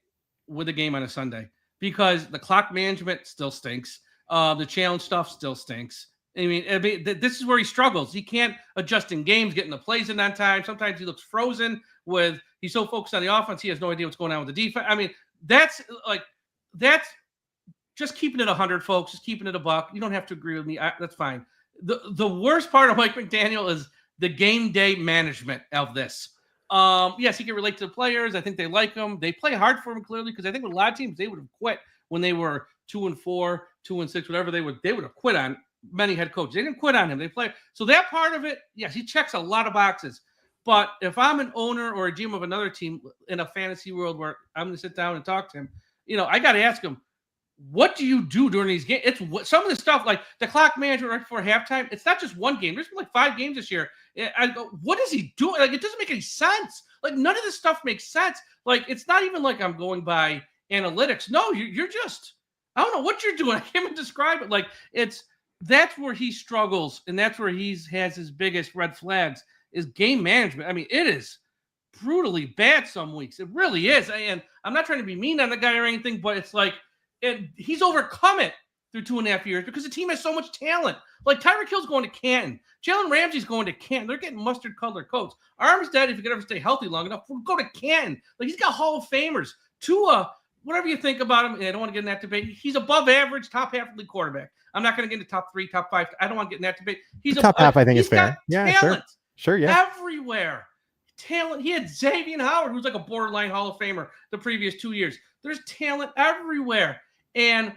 with a game on a Sunday, because the clock management still stinks. The challenge stuff still stinks. I mean, this is where he struggles. He can't adjust in games, getting the plays in on time. Sometimes he looks frozen he's so focused on the offense, he has no idea what's going on with the defense. I mean, that's just keeping it 100, folks. Just keeping it $1. You don't have to agree with me. That's fine. The worst part of Mike McDaniel is the game day management of this. Yes, he can relate to the players. I think they like him. They play hard for him, clearly, because I think with a lot of teams, they would have quit when they were 2-4, 2-6, whatever they would have quit on many head coaches. They didn't quit on him. They play. So that part of it, yes, he checks a lot of boxes. But if I'm an owner or a GM of another team in a fantasy world where I'm going to sit down and talk to him, I got to ask him, what do you do during these games? It's some of the stuff like the clock management right before halftime. It's not just one game. There's been like 5 games this year. I go, what is he doing? Like, it doesn't make any sense. Like, none of this stuff makes sense. Like, it's not even like I'm going by analytics. No, you're just, I don't know what you're doing. I can't even describe it. Like that's where he struggles, and that's where has his biggest red flags is game management. I mean, it is brutally bad some weeks. It really is. And I'm not trying to be mean on the guy or anything, but it's like he's overcome it through 2.5 years because the team has so much talent. Like Tyreek Hill's going to Canton. Jalen Ramsey's going to Canton. They're getting mustard colored coats. Armstead, if he could ever stay healthy long enough, will go to Canton. Like he's got Hall of Famers. Tua, whatever you think about him, and I don't want to get in that debate. He's above average, top half of the quarterback. I'm not going to get into top 3, top 5. I don't want to get in that debate. He's top half. I think is fair. Yeah, talent sure. Yeah, everywhere. Talent. He had Xavier Howard, who's like a borderline Hall of Famer the previous 2 years. There's talent everywhere, and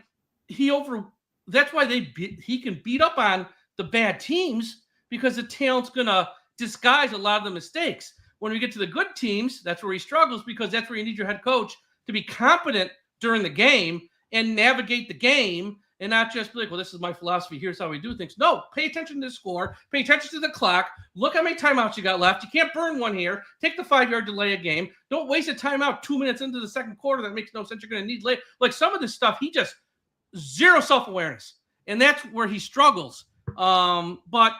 that's why he can beat up on the bad teams because the talent's gonna disguise a lot of the mistakes. When we get to the good teams, that's where he struggles because that's where you need your head coach to be competent during the game and navigate the game and not just be like, well, this is my philosophy. Here's how we do things. No, pay attention to the score. Pay attention to the clock. Look how many timeouts you got left. You can't burn one here. Take the 5-yard delay a game. Don't waste a timeout 2 minutes into the second quarter. That makes no sense. You're going to need late. Like some of this stuff, he just zero self-awareness. And that's where he struggles. But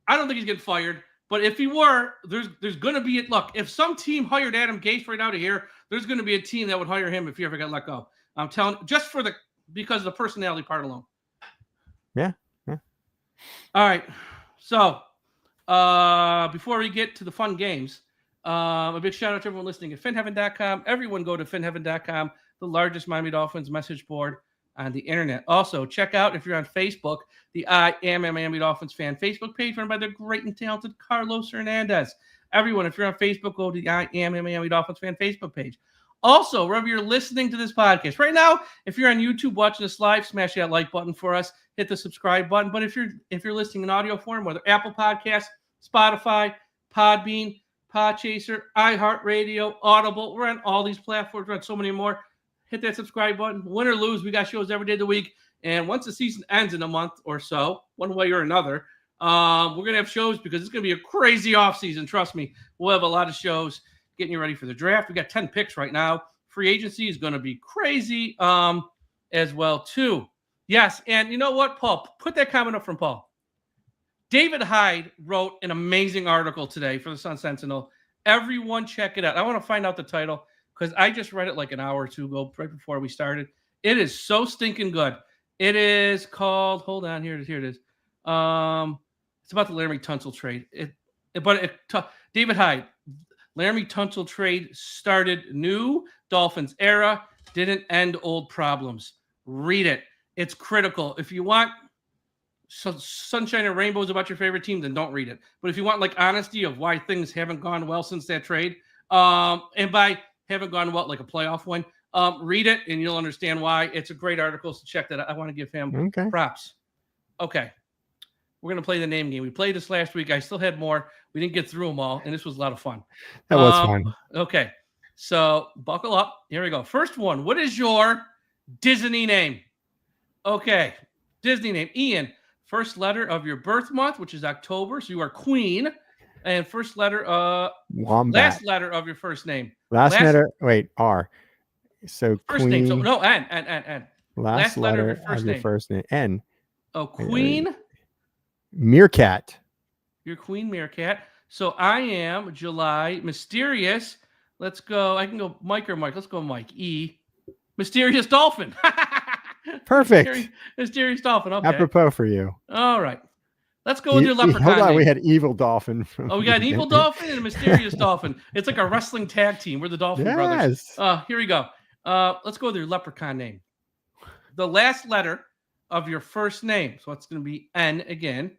I don't think he's getting fired. But if he were, there's going to be – look, if some team hired Adam Gase right out of here, there's going to be a team that would hire him if he ever got let go. I'm telling – just because of the personality part alone. Yeah. All right. So before we get to the fun games, a big shout out to everyone listening at finheaven.com. Everyone go to finheaven.com, the largest Miami Dolphins message board on the internet. Also, check out, if you're on Facebook, the I Am a Miami Dolphins fan Facebook page run by the great and talented Carlos Hernandez. Everyone, if you're on Facebook, go to the I Am a Miami Dolphins fan Facebook page. Also, wherever you're listening to this podcast right now, if you're on YouTube watching this live, smash that like button for us. Hit the subscribe button. But if you're listening in audio form, whether Apple Podcasts, Spotify, Podbean, Podchaser, iHeartRadio, Audible, we're on all these platforms. We're on so many more. Hit that subscribe button. Win or lose, we got shows every day of the week. And once the season ends in a month or so, one way or another, we're going to have shows because it's going to be a crazy offseason. Trust me, we'll have a lot of shows getting you ready for the draft. We got 10 picks right now. Free agency is going to be crazy as well, too. Yes, and you know what, Paul? Put that comment up from Paul. David Hyde wrote an amazing article today for the Sun Sentinel. Everyone check it out. I want to find out the title because I just read it like an hour or two ago, right before we started. It is so stinking good. It is called, hold on, here it is. It's about the Laramie Tunsil trade. David Hyde, Laramie Tunsil trade started new Dolphins era, didn't end old problems. Read it. It's critical. If you want sunshine and rainbows about your favorite team, then don't read it. But if you want like honesty of why things haven't gone well since that trade, and by haven't gone well, like a playoff win, read it and you'll understand why. It's a great article, so check that out. I want to give him props. Okay. We're going to play the name game. We played this last week. I still had more. We didn't get through them all, and this was a lot of fun. That was fun. Okay. So buckle up. Here we go. First one. What is your Disney name? Okay. Disney name. Ian, first letter of your birth month, which is October. So you are Queen. And first letter, Wombat. Last letter of your first name. Last letter, wait, R. So first Queen. name. So no, N. Last letter of your first name. N. Oh, Queen. Meerkat. You're Queen Meerkat. So I am July. Mysterious. Let's go. I can go Mike or Mike. Let's go Mike. E. Mysterious Dolphin. Perfect. Mysterious Dolphin. Okay. Apropos for you. All right. Let's go with your leprechaun. Hold on. Name. We had Evil Dolphin. We got an Evil Dolphin and a Mysterious Dolphin. It's like a wrestling tag team. We're the Dolphin Brothers. Here we go. Let's go with your leprechaun name. The last letter of your first name. So it's going to be N again.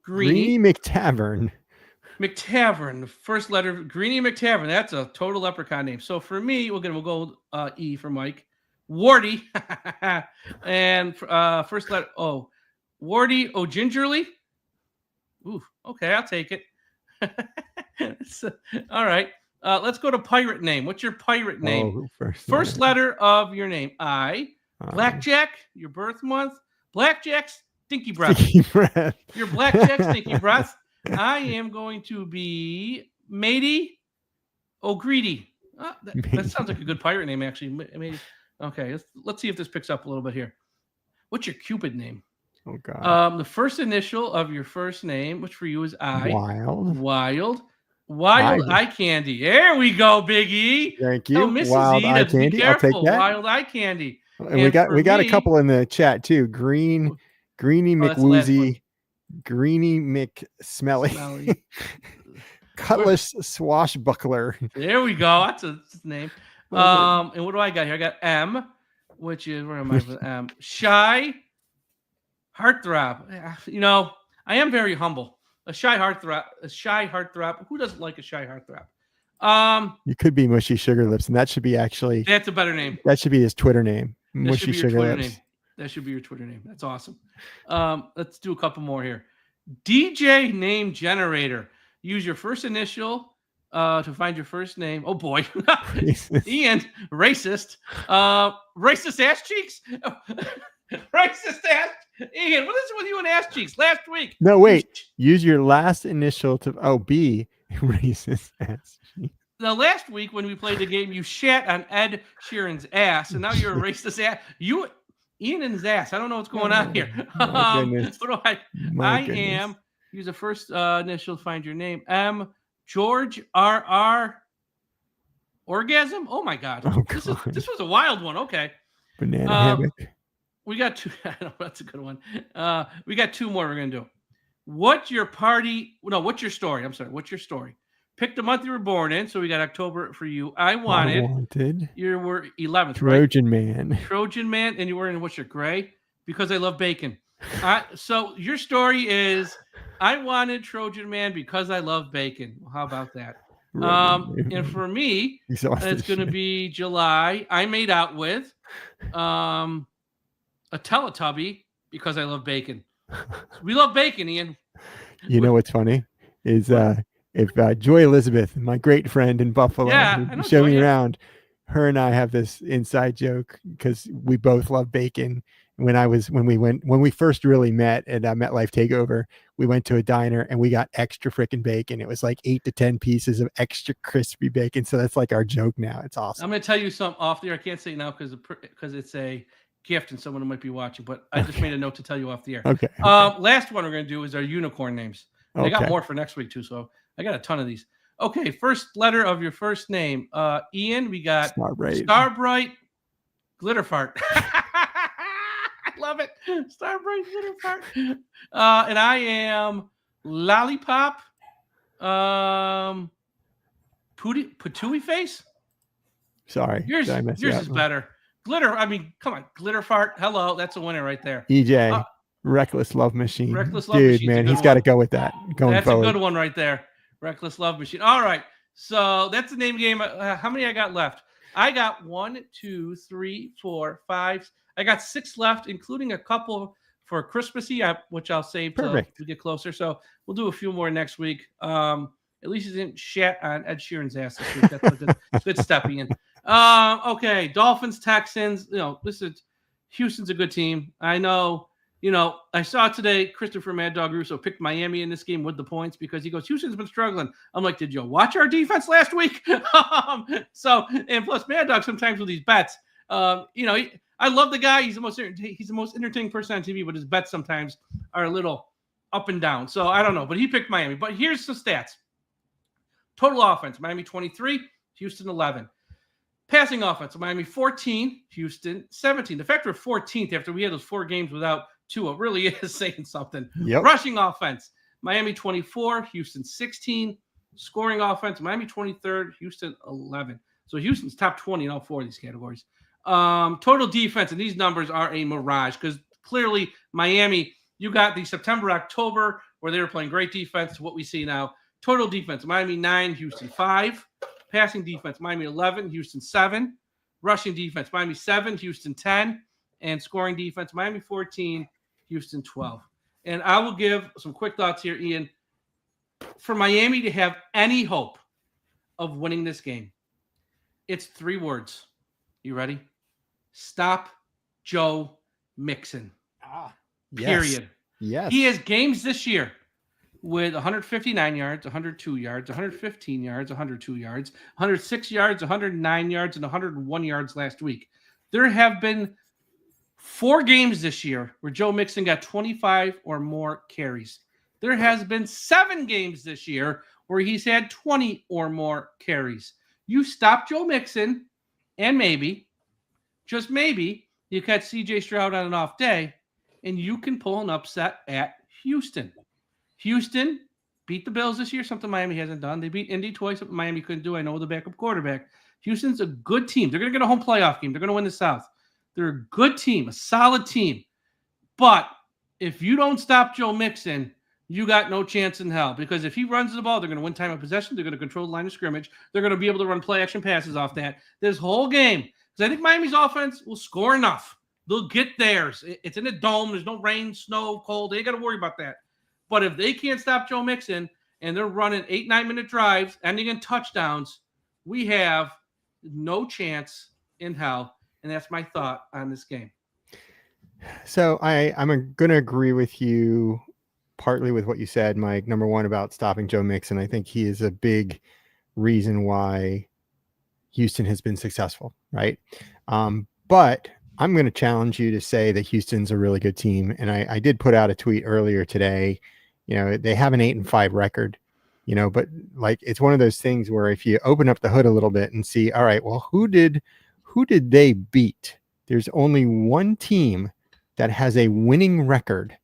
Greenie McTavern. McTavern. First letter, Greenie McTavern. That's a total leprechaun name. So for me, we'll go E for Mike. Wardy. And first letter, O. Wardy O'Gingerly. Ooh, okay, I'll take it. All right. Let's go to pirate name. What's your pirate name? First letter of your name. I. Blackjack, your birth month. Blackjack's Stinky Breath. Your Blackjack Stinky Breath. I am going to be Matey O'Greedy. That sounds like a good pirate name, actually. Maybe. Okay, let's see if this picks up a little bit here. What's your Cupid name? Oh God. The first initial of your first name, which for you is I. Wild. Wild eye candy. There we go, Big E. Thank you. Oh, Mrs. Wild E, eye be candy. I'll careful. take that. Wild eye candy. And we got a couple in the chat too. Greeny McWoozy, Greeny McSmelly, Cutlass Swashbuckler. There we go. That's his name. And what do I got here? I got M, which is, where am I with M? Shy Heartthrob. You know, I am very humble. A shy heartthrob. Who doesn't like a shy heartthrob? You could be Mushy Sugar Lips, and that should be actually. That's a better name. That should be his Twitter name. Mushy Sugar Lips. Name. That should be your Twitter name. That's awesome. Let's do a couple more here. DJ Name Generator. Use your first initial to find your first name. Oh boy, Ian, racist. Racist ass cheeks. Racist ass. Ian, what is it with you and ass cheeks? Last week. No, wait. Use your last initial to B. Racist ass cheeks. Now, last week when we played the game, you shat on Ed Sheeran's ass, and now you're a racist ass. Ian and his ass. I don't know what's going on here. My goodness. What do I am. Use the first initial to find your name. M. George R.R. Orgasm. Oh my God. This was a wild one. Okay. Banana hammock. We got two. I know that's a good one. We got two more we're gonna do. What's your story? I'm sorry. What's your story? Pick the month you were born in. So we got October for you. I wanted. You were 11th, Trojan right? Man. Trojan Man, and you were in what's your gray? Because I love bacon. So your story is I wanted Trojan Man because I love bacon. Well, how about that? And for me, it's going to be July. I made out with a Teletubby because I love bacon. We love bacon, Ian. You know what's funny is if Joy Elizabeth, my great friend in Buffalo, who showed me around, her and I have this inside joke because we both love bacon. When we first really met at MetLife Takeover, we went to a diner and we got extra freaking bacon. It was like 8 to 10 pieces of extra crispy bacon. So that's like our joke now. It's awesome. I'm going to tell you something off the air. I can't say it now because it's a gift and someone who might be watching, but I just made a note to tell you off the air. Okay. Last one we're going to do is our unicorn names. I got more for next week too, so I got a ton of these. Okay, first letter of your first name. Ian, we got Starbright Glitterfart. I love it. Starbright Glitterfart. And I am Lollipop Patooey Face. Sorry. Yours is better. Come on, Glitterfart. Hello, that's a winner right there. EJ, Reckless Love Machine. Reckless Love Machine. Dude, man, he's got to go with that going forward. That's a good one right there. Reckless Love Machine. All right, so that's the name game. How many I got left? I got 1, 2, 3, 4, 5. I got 6 left, including a couple for Christmassy, which I'll save till we get closer. So we'll do a few more next week. At least you didn't shat on Ed Sheeran's ass this week. That's a good step, Ian. Okay, Dolphins, Texans. Houston's a good team. I know. I saw today Christopher Mad Dog Russo picked Miami in this game with the points because he goes, Houston's been struggling. I'm like, did you watch our defense last week? And plus Mad Dog sometimes with these bets, I love the guy. He's the most entertaining person on TV, but his bets sometimes are a little up and down. So I don't know, but he picked Miami. But here's the stats. Total offense, Miami 23, Houston 11. Passing offense, Miami 14, Houston 17. The fact we're 14th after we had those 4 games without Tua really is saying something. Yep. Rushing offense, Miami 24, Houston 16. Scoring offense, Miami 23rd, Houston 11. So Houston's top 20 in all 4 of these categories. Total defense, and these numbers are a mirage because clearly Miami, you got the September, October where they were playing great defense to what we see now. Total defense, Miami 9, Houston 5. Passing defense, Miami 11, Houston 7. Rushing defense, Miami 7, Houston 10. And scoring defense, Miami 14, Houston 12. And I will give some quick thoughts here, Ian. For Miami to have any hope of winning this game, it's 3 words. You ready? Stop Joe Mixon. Yes. Period. Yes. He has games this year with 159 yards, 102 yards, 115 yards, 102 yards, 106 yards, 109 yards, and 101 yards last week. There have been 4 games this year where Joe Mixon got 25 or more carries. There has been 7 games this year where he's had 20 or more carries. You stop Joe Mixon, and maybe, just maybe, you catch CJ Stroud on an off day, and you can pull an upset at Houston. Houston beat the Bills this year, something Miami hasn't done. They beat Indy twice, something Miami couldn't do. I know the backup quarterback. Houston's a good team. They're going to get a home playoff game. They're going to win the South. They're a good team, a solid team. But if you don't stop Joe Mixon, you got no chance in hell. Because if he runs the ball, they're going to win time of possession. They're going to control the line of scrimmage. They're going to be able to run play-action passes off that this whole game. Because I think Miami's offense will score enough. They'll get theirs. It's in a dome. There's no rain, snow, cold. They ain't got to worry about that. But if they can't stop Joe Mixon and they're running 8-9-minute drives, ending in touchdowns, we have no chance in hell. And that's my thought on this game. So I'm going to agree with you partly with what you said, Mike. Number one, about stopping Joe Mixon. I think he is a big reason why Houston has been successful, right? But I'm going to challenge you to say that Houston's a really good team. And I did put out a tweet earlier today. They have an 8-5 record, but like, it's one of those things where if you open up the hood a little bit and see, all right, well, who did they beat? There's only one team that has a winning record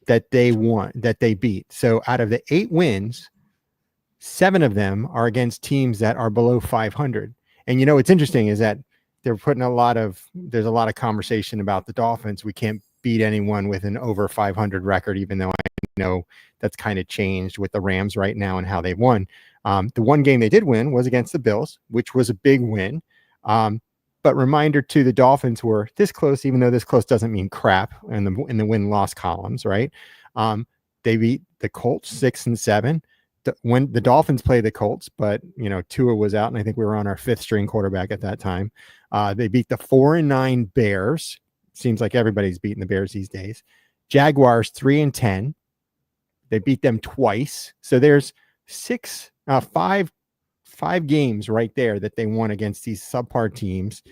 that they beat. So out of the 8 wins, 7 of them are against teams that are below 500. And what's interesting is that they're putting there's a lot of conversation about the Dolphins. We can't beat anyone with an over 500 record, even though I know that's kind of changed with the Rams right now and how they've won. The one game they did win was against the Bills, which was a big win. But reminder to the Dolphins were this close, even though this close doesn't mean crap in the win-loss columns, right? They beat the Colts 6-7. When the Dolphins play the Colts, but Tua was out, and I think we were on our 5th string quarterback at that time. They beat the 4-9 Bears. Seems like everybody's beating the Bears these days. Jaguars 3-10. They beat them twice. So there's 5 games right there that they won against these subpar teams.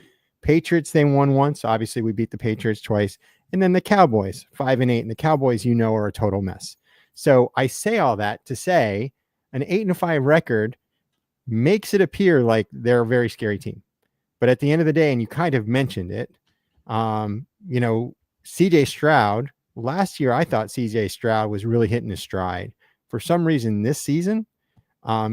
Patriots, they won once. Obviously, we beat the Patriots twice. And then the Cowboys, 5-8. And the Cowboys, are a total mess. So I say all that to say an 8-5 record makes it appear like they're a very scary team. But at the end of the day, and you kind of mentioned it, CJ Stroud, last year I thought CJ Stroud was really hitting his stride. For some reason this season,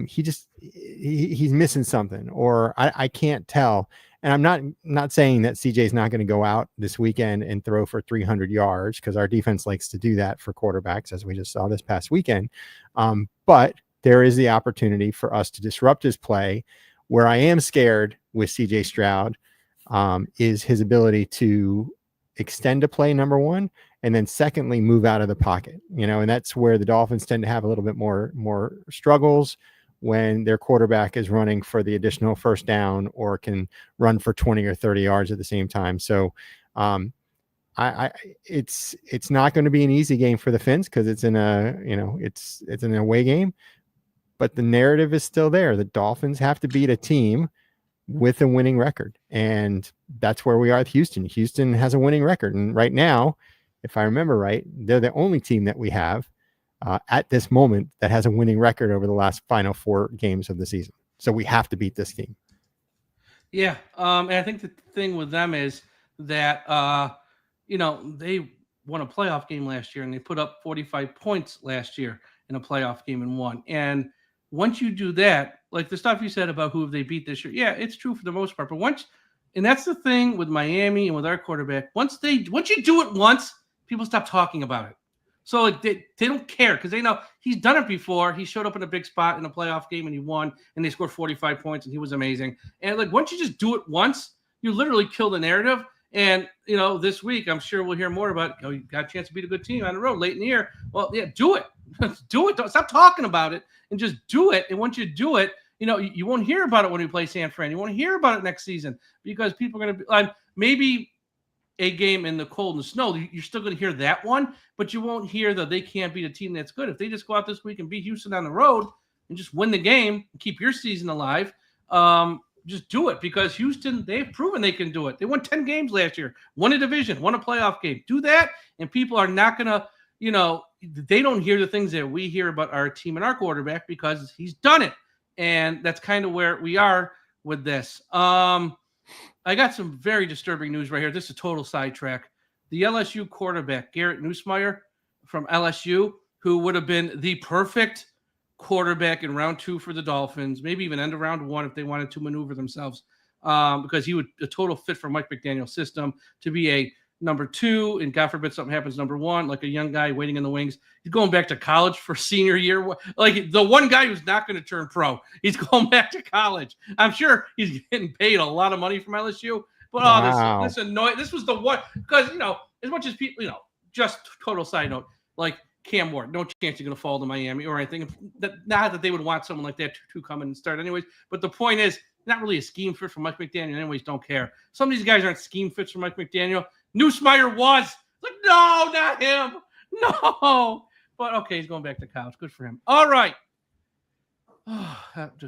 he's missing something, or I can't tell. And I'm not saying that CJ's not going to go out this weekend and throw for 300 yards, because our defense likes to do that for quarterbacks, as we just saw this past weekend. But there is the opportunity for us to disrupt his play. Where I am scared with CJ Stroud is his ability to extend a play, number one, and then secondly, move out of the pocket, and that's where the Dolphins tend to have a little bit more struggles when their quarterback is running for the additional first down or can run for 20 or 30 yards at the same time. So it's not going to be an easy game for the Fins, because it's in it's an away game, but the narrative is still there. The Dolphins have to beat a team with a winning record. And that's where we are with Houston. Houston has a winning record. And right now, if I remember right, they're the only team that we have at this moment that has a winning record over the last final 4 games of the season. So we have to beat this team. Yeah. And I think the thing with them is that, they won a playoff game last year, and they put up 45 points last year in a playoff game and won. And once you do that, like the stuff you said about who they beat this year, yeah, it's true for the most part. But and that's the thing with Miami and with our quarterback. Once you do it once, people stop talking about it. So like they don't care, because they know he's done it before. He showed up in a big spot in a playoff game and he won, and they scored 45 points and he was amazing. And like once you just do it once, you literally kill the narrative. And this week I'm sure we'll hear more about you got a chance to beat a good team on the road late in the year. Well, yeah, do it. Do it. Don't stop talking about it and just do it. And once you do it, you won't hear about it when we play San Fran. You won't hear about it next season, because people are going to be maybe a game in the cold and the snow, you're still going to hear that one, but you won't hear that they can't beat a team that's good. If they just go out this week and beat Houston on the road and just win the game and keep your season alive, just do it, because Houston, they've proven they can do it. They won 10 games last year, won a division, won a playoff game. Do that, and people are not going to, they don't hear the things that we hear about our team and our quarterback because he's done it. And that's kind of where we are with this. I got some very disturbing news right here. This is a total sidetrack. The LSU quarterback, Garrett Nussmeier from LSU, who would have been the perfect quarterback in round 2 for the Dolphins, maybe even end of round 1 if they wanted to maneuver themselves, because he would a total fit for Mike McDaniel's system to be a number 2, and God forbid something happens, number 1, like a young guy waiting in the wings. He's going back to college for senior year. Like the one guy who's not going to turn pro. He's going back to college. I'm sure he's getting paid a lot of money from LSU. But Wow. this annoying. This was the one, because, as much as people, just total side note, like Cam Ward, no chance you're going to fall to Miami or anything. Not that they would want someone like that to come in and start anyways. But the point is, not really a scheme fit for Mike McDaniel anyways, don't care. Some of these guys aren't scheme fits for Mike McDaniel. Nussmeier was. Like, no, not him. No. But, okay, he's going back to college. Good for him. All right.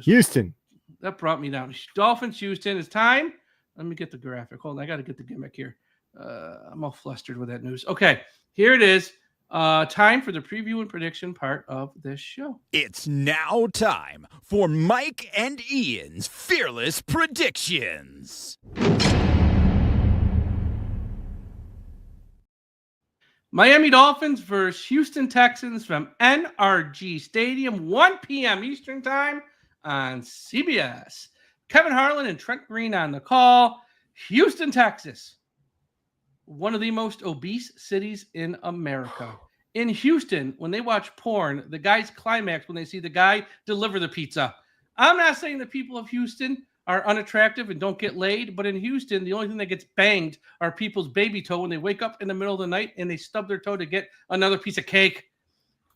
Houston. That brought me down. Dolphins, Houston. It's time. Let me get the graphic. Hold on. I got to get the gimmick here. I'm all flustered with that news. Okay, here it is. Time for the preview and prediction part of this show. It's now time for Mike and Ian's Fearless Predictions. Miami Dolphins versus Houston Texans from NRG Stadium, 1 p.m. Eastern Time on CBS. Kevin Harlan and Trent Green on the call. Houston, Texas, one of the most obese cities in America. In Houston, when they watch porn, the guys climax when they see the guy deliver the pizza. I'm not saying the people of Houston are unattractive and don't get laid, but in Houston, the only thing that gets banged are people's baby toe when they wake up in the middle of the night and they stub their toe to get another piece of cake.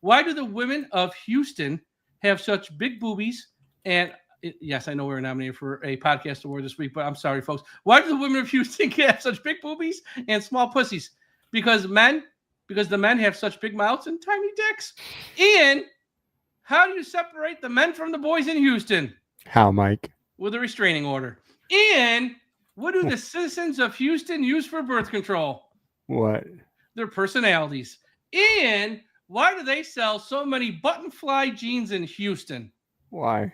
Why do the women of Houston have such big boobies? And yes, I know we were nominated for a podcast award this week, but I'm sorry, folks. Why do the women of Houston have such big boobies and small pussies? Because the men have such big mouths and tiny dicks. Ian, how do you separate the men from the boys in Houston? How, Mike? With a restraining order. Ian, what do the citizens of Houston use for birth control? What? Their personalities. Ian, why do they sell so many button fly jeans in Houston? Why?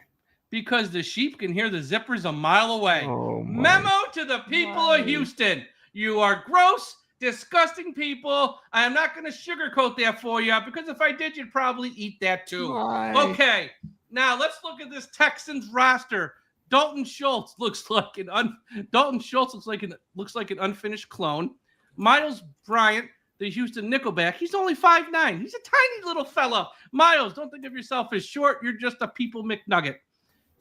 Because the sheep can hear the zippers a mile away. Oh, Memo to the people of Houston. You are gross, disgusting people. I am not going to sugarcoat that for you, because if I did, you'd probably eat that too. Why? Okay, now let's look at this Texans roster. Dalton Schultz looks like an unfinished clone. Miles Bryant, the Houston Nickelback, he's only 5'9". He's a tiny little fella. Miles, don't think of yourself as short. You're just a people McNugget.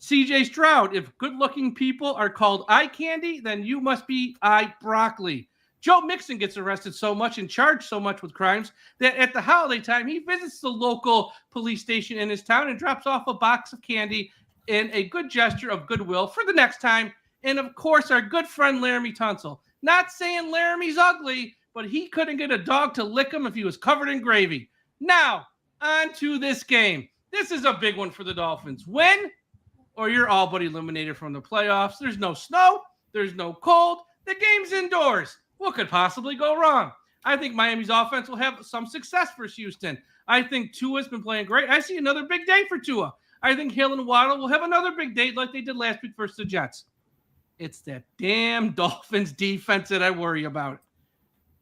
CJ Stroud, if good-looking people are called eye candy, then you must be eye broccoli. Joe Mixon gets arrested so much and charged so much with crimes that at the holiday time, he visits the local police station in his town and drops off a box of candy in a good gesture of goodwill for the next time. And, of course, our good friend Laramie Tunsil. Not saying Laramie's ugly, but he couldn't get a dog to lick him if he was covered in gravy. Now, on to this game. This is a big one for the Dolphins. Win, or you're all but eliminated from the playoffs. There's no snow. There's no cold. The game's indoors. What could possibly go wrong? I think Miami's offense will have some success for Houston. I think Tua's been playing great. I see another big day for Tua. I think Hill and Waddle will have another big day like they did last week versus the Jets. It's that damn Dolphins defense that I worry about.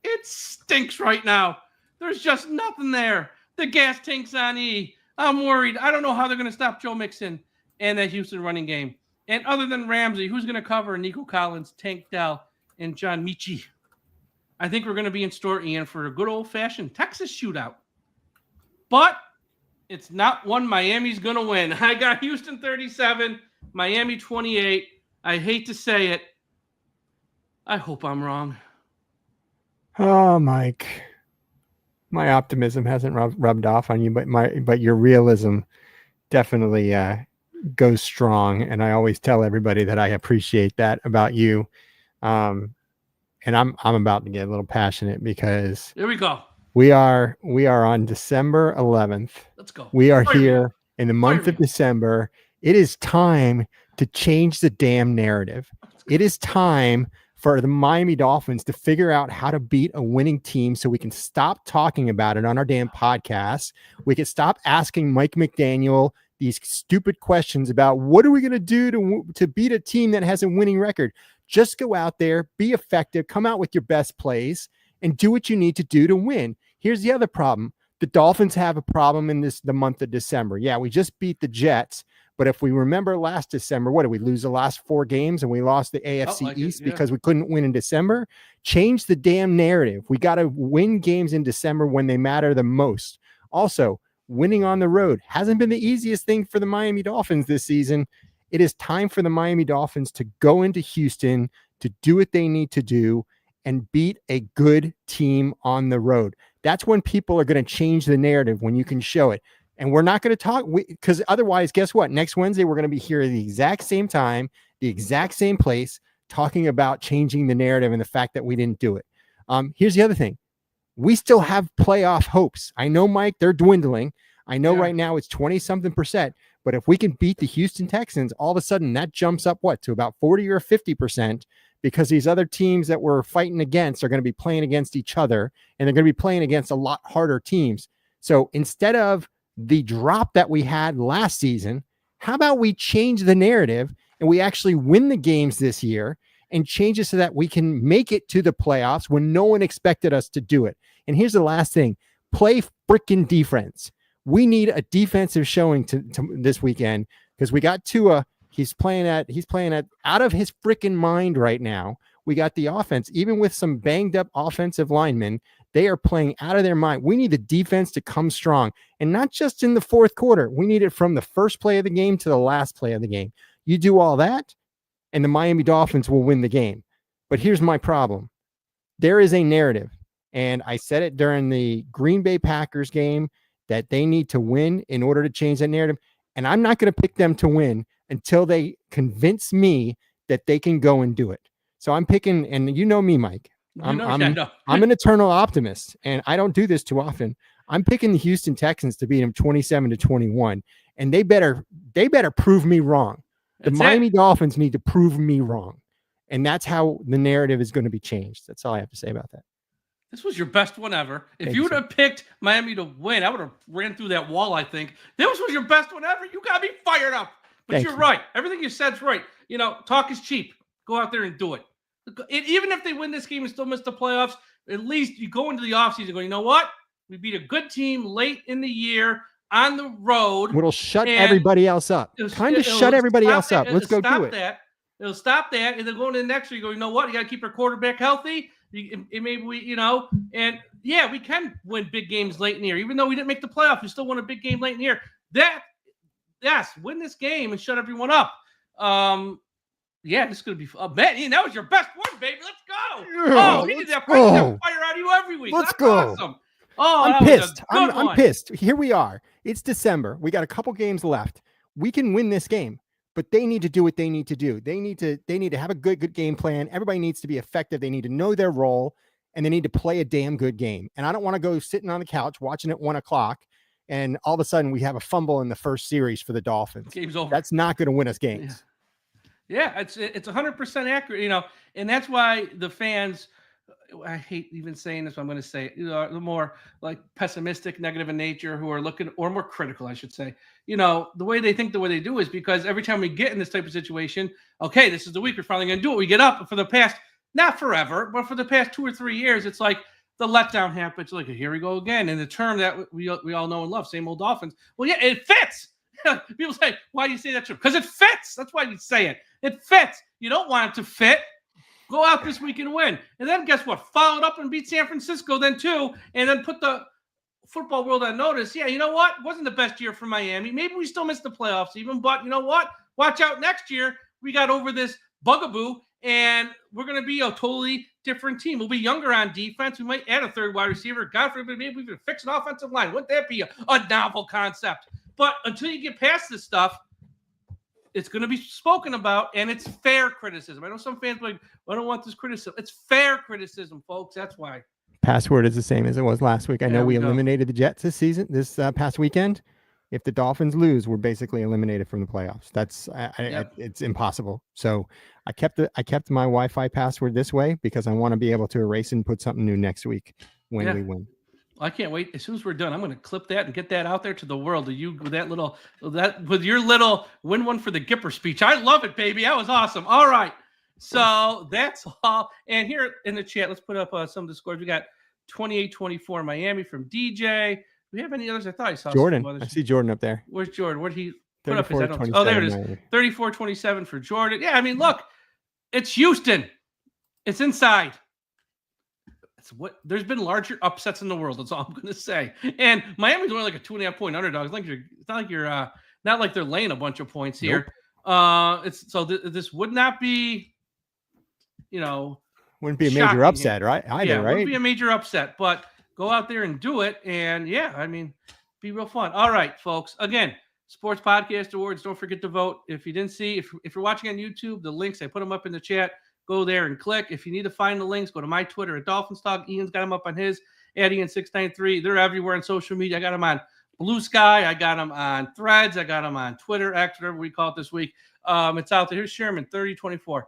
It stinks right now. There's just nothing there. The gas tank's on E. I'm worried. I don't know how they're going to stop Joe Mixon and that Houston running game. And other than Ramsey, who's going to cover Nico Collins, Tank Dell, and John Michie? I think we're going to be in store, Ian, for a good old-fashioned Texas shootout. But it's not one Miami's going to win. I got Houston 37, Miami 28. I hate to say it. I hope I'm wrong. Oh, Mike. My optimism hasn't rubbed off on you, but your realism definitely goes strong. And I always tell everybody that I appreciate that about you. and I'm about to get a little passionate because Here we go. we are on December 11th. Let's go. We are Fire me here up. in the month Fire of me up. December. It is time to change the damn narrative. It is time for the Miami Dolphins to figure out how to beat a winning team so we can stop talking about it on our damn podcast. We can stop asking Mike McDaniel these stupid questions about what are we going to do to beat a team that has a winning record. Just go out there, be effective, come out with your best plays, and do what you need to do to win. Here's the other problem. The Dolphins have a problem in the month of December. Yeah, we just beat the Jets. But if we remember last December, what did we lose the last 4 games and we lost the AFC East because we couldn't win in December? Change the damn narrative. We got to win games in December when they matter the most. Also, winning on the road hasn't been the easiest thing for the Miami Dolphins this season. It is time for the Miami Dolphins to go into Houston to do what they need to do and beat a good team on the road. That's when people are going to change the narrative, when you can show it. And we're not going to talk because otherwise, guess what? Next Wednesday, we're going to be here at the exact same time, the exact same place, talking about changing the narrative and the fact that we didn't do it. Here's the other thing. We still have playoff hopes. I know, Mike, they're dwindling. I know right now it's 20-something%. But if we can beat the Houston Texans, all of a sudden that jumps up to about 40 or 50%, because these other teams that we're fighting against are going to be playing against each other, and they're going to be playing against a lot harder teams. So instead of the drop that we had last season, how about we change the narrative and we actually win the games this year and change it so that we can make it to the playoffs when no one expected us to do it. And here's the last thing. Play freaking defense. We need a defensive showing to this weekend because we got Tua. He's playing at out of his freaking mind right now. We got the offense, even with some banged up offensive linemen, they are playing out of their mind. We need the defense to come strong, and not just in the fourth quarter. We need it from the first play of the game to the last play of the game. You do all that, and the Miami Dolphins will win the game. But here's my problem. There is a narrative, and I said it during the Green Bay Packers game that they need to win in order to change that narrative, and I'm not going to pick them to win until they convince me that they can go and do it. So I'm picking, and you know me, Mike. I'm an eternal optimist, and I don't do this too often. I'm picking the Houston Texans to beat them 27-21, and they better prove me wrong. The Miami Dolphins need to prove me wrong, and that's how the narrative is going to be changed. That's all I have to say about that. This was your best one ever. If you would have picked Miami to win, I would have ran through that wall, I think. This was your best one ever. You got me fired up. But you're right. Everything you said's right. Talk is cheap. Go out there and do it. Even if they win this game and still miss the playoffs, at least you go into the offseason going, you know what? We beat a good team late in the year on the road. It'll shut everybody else up. Shut everybody else up. Let's go do it. It'll stop that. And then going into the next year, you go, you know what? You got to keep our quarterback healthy. Maybe we, and yeah, we can win big games late in the year. Even though we didn't make the playoffs, we still won a big game late in the year. Win this game and shut everyone up. Yeah, this is going to be man, that was your best one, baby. Let's go. Oh, we need that fire out of you every week. Let's go. Awesome. Oh, I'm pissed. I'm pissed. Here we are. It's December. We got a couple games left. We can win this game, but they need to do what they need to do. They need to have a good game plan. Everybody needs to be effective. They need to know their role, and they need to play a damn good game. And I don't want to go sitting on the couch watching at 1:00, and all of a sudden we have a fumble in the first series for the Dolphins. Game's over. That's not going to win us games. Yeah, it's 100% accurate, and that's why the fans, I hate even saying this, but I'm going to say it, the more like pessimistic, negative in nature, who are looking, or more critical, I should say, the way they think the way they do is because every time we get in this type of situation, okay, this is the week we're finally going to do it. We get up for the past, not forever, but for the past 2 or 3 years, it's like the letdown happens. Like, here we go again. And the term that we all know and love, same old Dolphins. Well, yeah, it fits. People say, why do you say that term? Because it fits. That's why you say it. It fits. You don't want it to fit. Go out this week and win. And then guess what? Followed up and beat San Francisco then too. And then put the football world on notice. Yeah, you know what? It wasn't the best year for Miami. Maybe we still missed the playoffs even. But you know what? Watch out next year. We got over this bugaboo. And we're going to be a totally different team. We'll be younger on defense. We might add a third wide receiver. God forbid, maybe we can fix an offensive line. Wouldn't that be a novel concept? But until you get past this stuff, it's going to be spoken about, and it's fair criticism. I know some fans are like, I don't want this criticism. It's fair criticism, folks. That's why. Password is the same as it was last week. I know we eliminated the Jets this past weekend. If the Dolphins lose, we're basically eliminated from the playoffs. It's impossible. So I kept my Wi-Fi password this way because I want to be able to erase and put something new next week when we win. I can't wait. As soon as we're done, I'm going to clip that and get that out there to the world. With your little win one for the Gipper speech. I love it, baby. That was awesome. All right. So that's all. And here in the chat, let's put up some of the scores. We got 28-24 Miami from DJ. Do we have any others? I thought I saw Jordan. I see Jordan up there. Where's Jordan? Where'd he put up his? Oh, there it is. 34-27 for Jordan. Yeah, I mean, look, it's Houston. It's inside. There's been larger upsets in the world. That's all I'm going to say. And Miami's only like a 2.5-point underdog. It's not like you're not like they're laying a bunch of points here. Nope. This would not be, wouldn't be a major upset, right? Either, right? Wouldn't be a major upset, but go out there and do it. And be real fun. All right, folks. Again, Sports Podcast Awards. Don't forget to vote. If you didn't see, if you're watching on YouTube, the links, I put them up in the chat. Go there and click. If you need to find the links, go to my Twitter at DolphinsTalk. Ian's got them up on his, at Ian693. They're everywhere on social media. I got them on Blue Sky. I got them on Threads. I got them on Twitter, X, whatever we call it this week. It's out there. Here's Sherman, 30-24,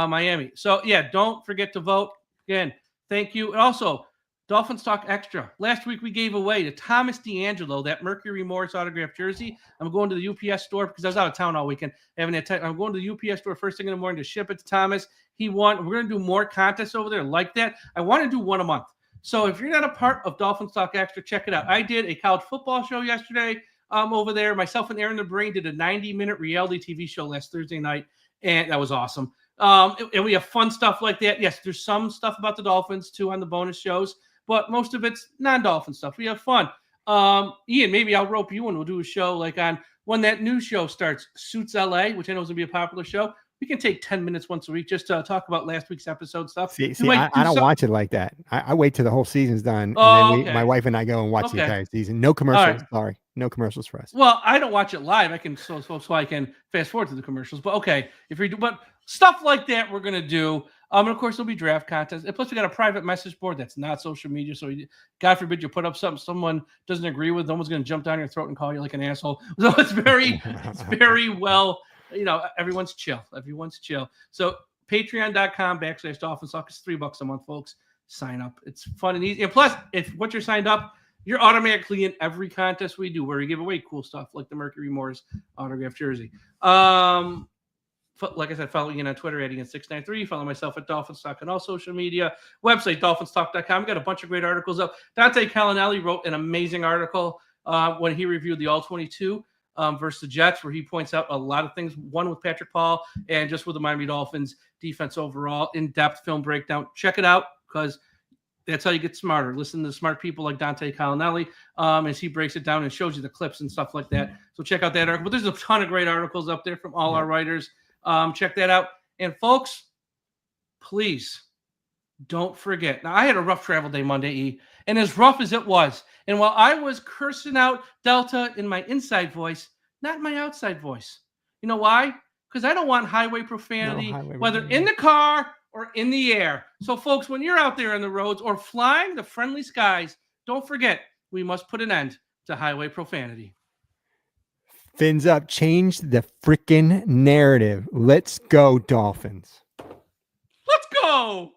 Miami. So, don't forget to vote. Again, thank you. And also, Dolphins Talk Extra. Last week we gave away to Thomas D'Angelo that Mercury Morris autographed jersey. I'm going to the UPS store because I was out of town all weekend. I haven't had time. I'm going to the UPS store first thing in the morning to ship it to Thomas. He won. We're going to do more contests over there like that. I want to do one a month. So if you're not a part of Dolphins Talk Extra, check it out. I did a college football show yesterday over there. Myself and Aaron the Brain did a 90-minute reality TV show last Thursday night, and that was awesome. And we have fun stuff like that. Yes, there's some stuff about the Dolphins, too, on the bonus shows, but most of it's non-Dolphin stuff. We have fun. Ian, maybe I'll rope you and we'll do a show like on when that new show starts, Suits LA, which I know is going to be a popular show. We can take 10 minutes once a week just to talk about last week's episode stuff. See, I don't watch it like that. I wait till the whole season's done. And then my wife and I go and watch the entire season. No commercials. Right. Sorry. No commercials for us. Well, I don't watch it live. I can so I can fast forward to the commercials. But okay, but stuff like that we're gonna do. And of course there'll be draft contests. And plus we got a private message board that's not social media. So God forbid you put up something someone doesn't agree with. No one's gonna jump down your throat and call you like an asshole. So it's very well. Everyone's chill. So patreon.com/DolphinsTalk is $3 a month, folks. Sign up. It's fun and easy. And plus, if once you're signed up, you're automatically in every contest we do where we give away cool stuff like the Mercury Morris autographed jersey. Like I said, follow Ian on Twitter at Ian693. Follow myself at DolphinsTalk on all social media. Website, DolphinsTalk.com. We got a bunch of great articles up. Dante Calinelli wrote an amazing article when he reviewed the All-22 versus the Jets, where he points out a lot of things. One with Patrick Paul and just with the Miami Dolphins defense overall. In-depth film breakdown. Check it out because that's how you get smarter. Listen to smart people like Dante Calinelli as he breaks it down and shows you the clips and stuff like that. So check out that article. But there's a ton of great articles up there from all our writers. Check that out. And folks, please don't forget. Now, I had a rough travel day Monday, and as rough as it was, and while I was cursing out Delta in my inside voice, not my outside voice. You know why? Because I don't want highway profanity, whether in the car or in the air. So, folks, when you're out there on the roads or flying the friendly skies, don't forget, we must put an end to highway profanity. Fins up. Change the freaking narrative. Let's go, Dolphins. Let's go.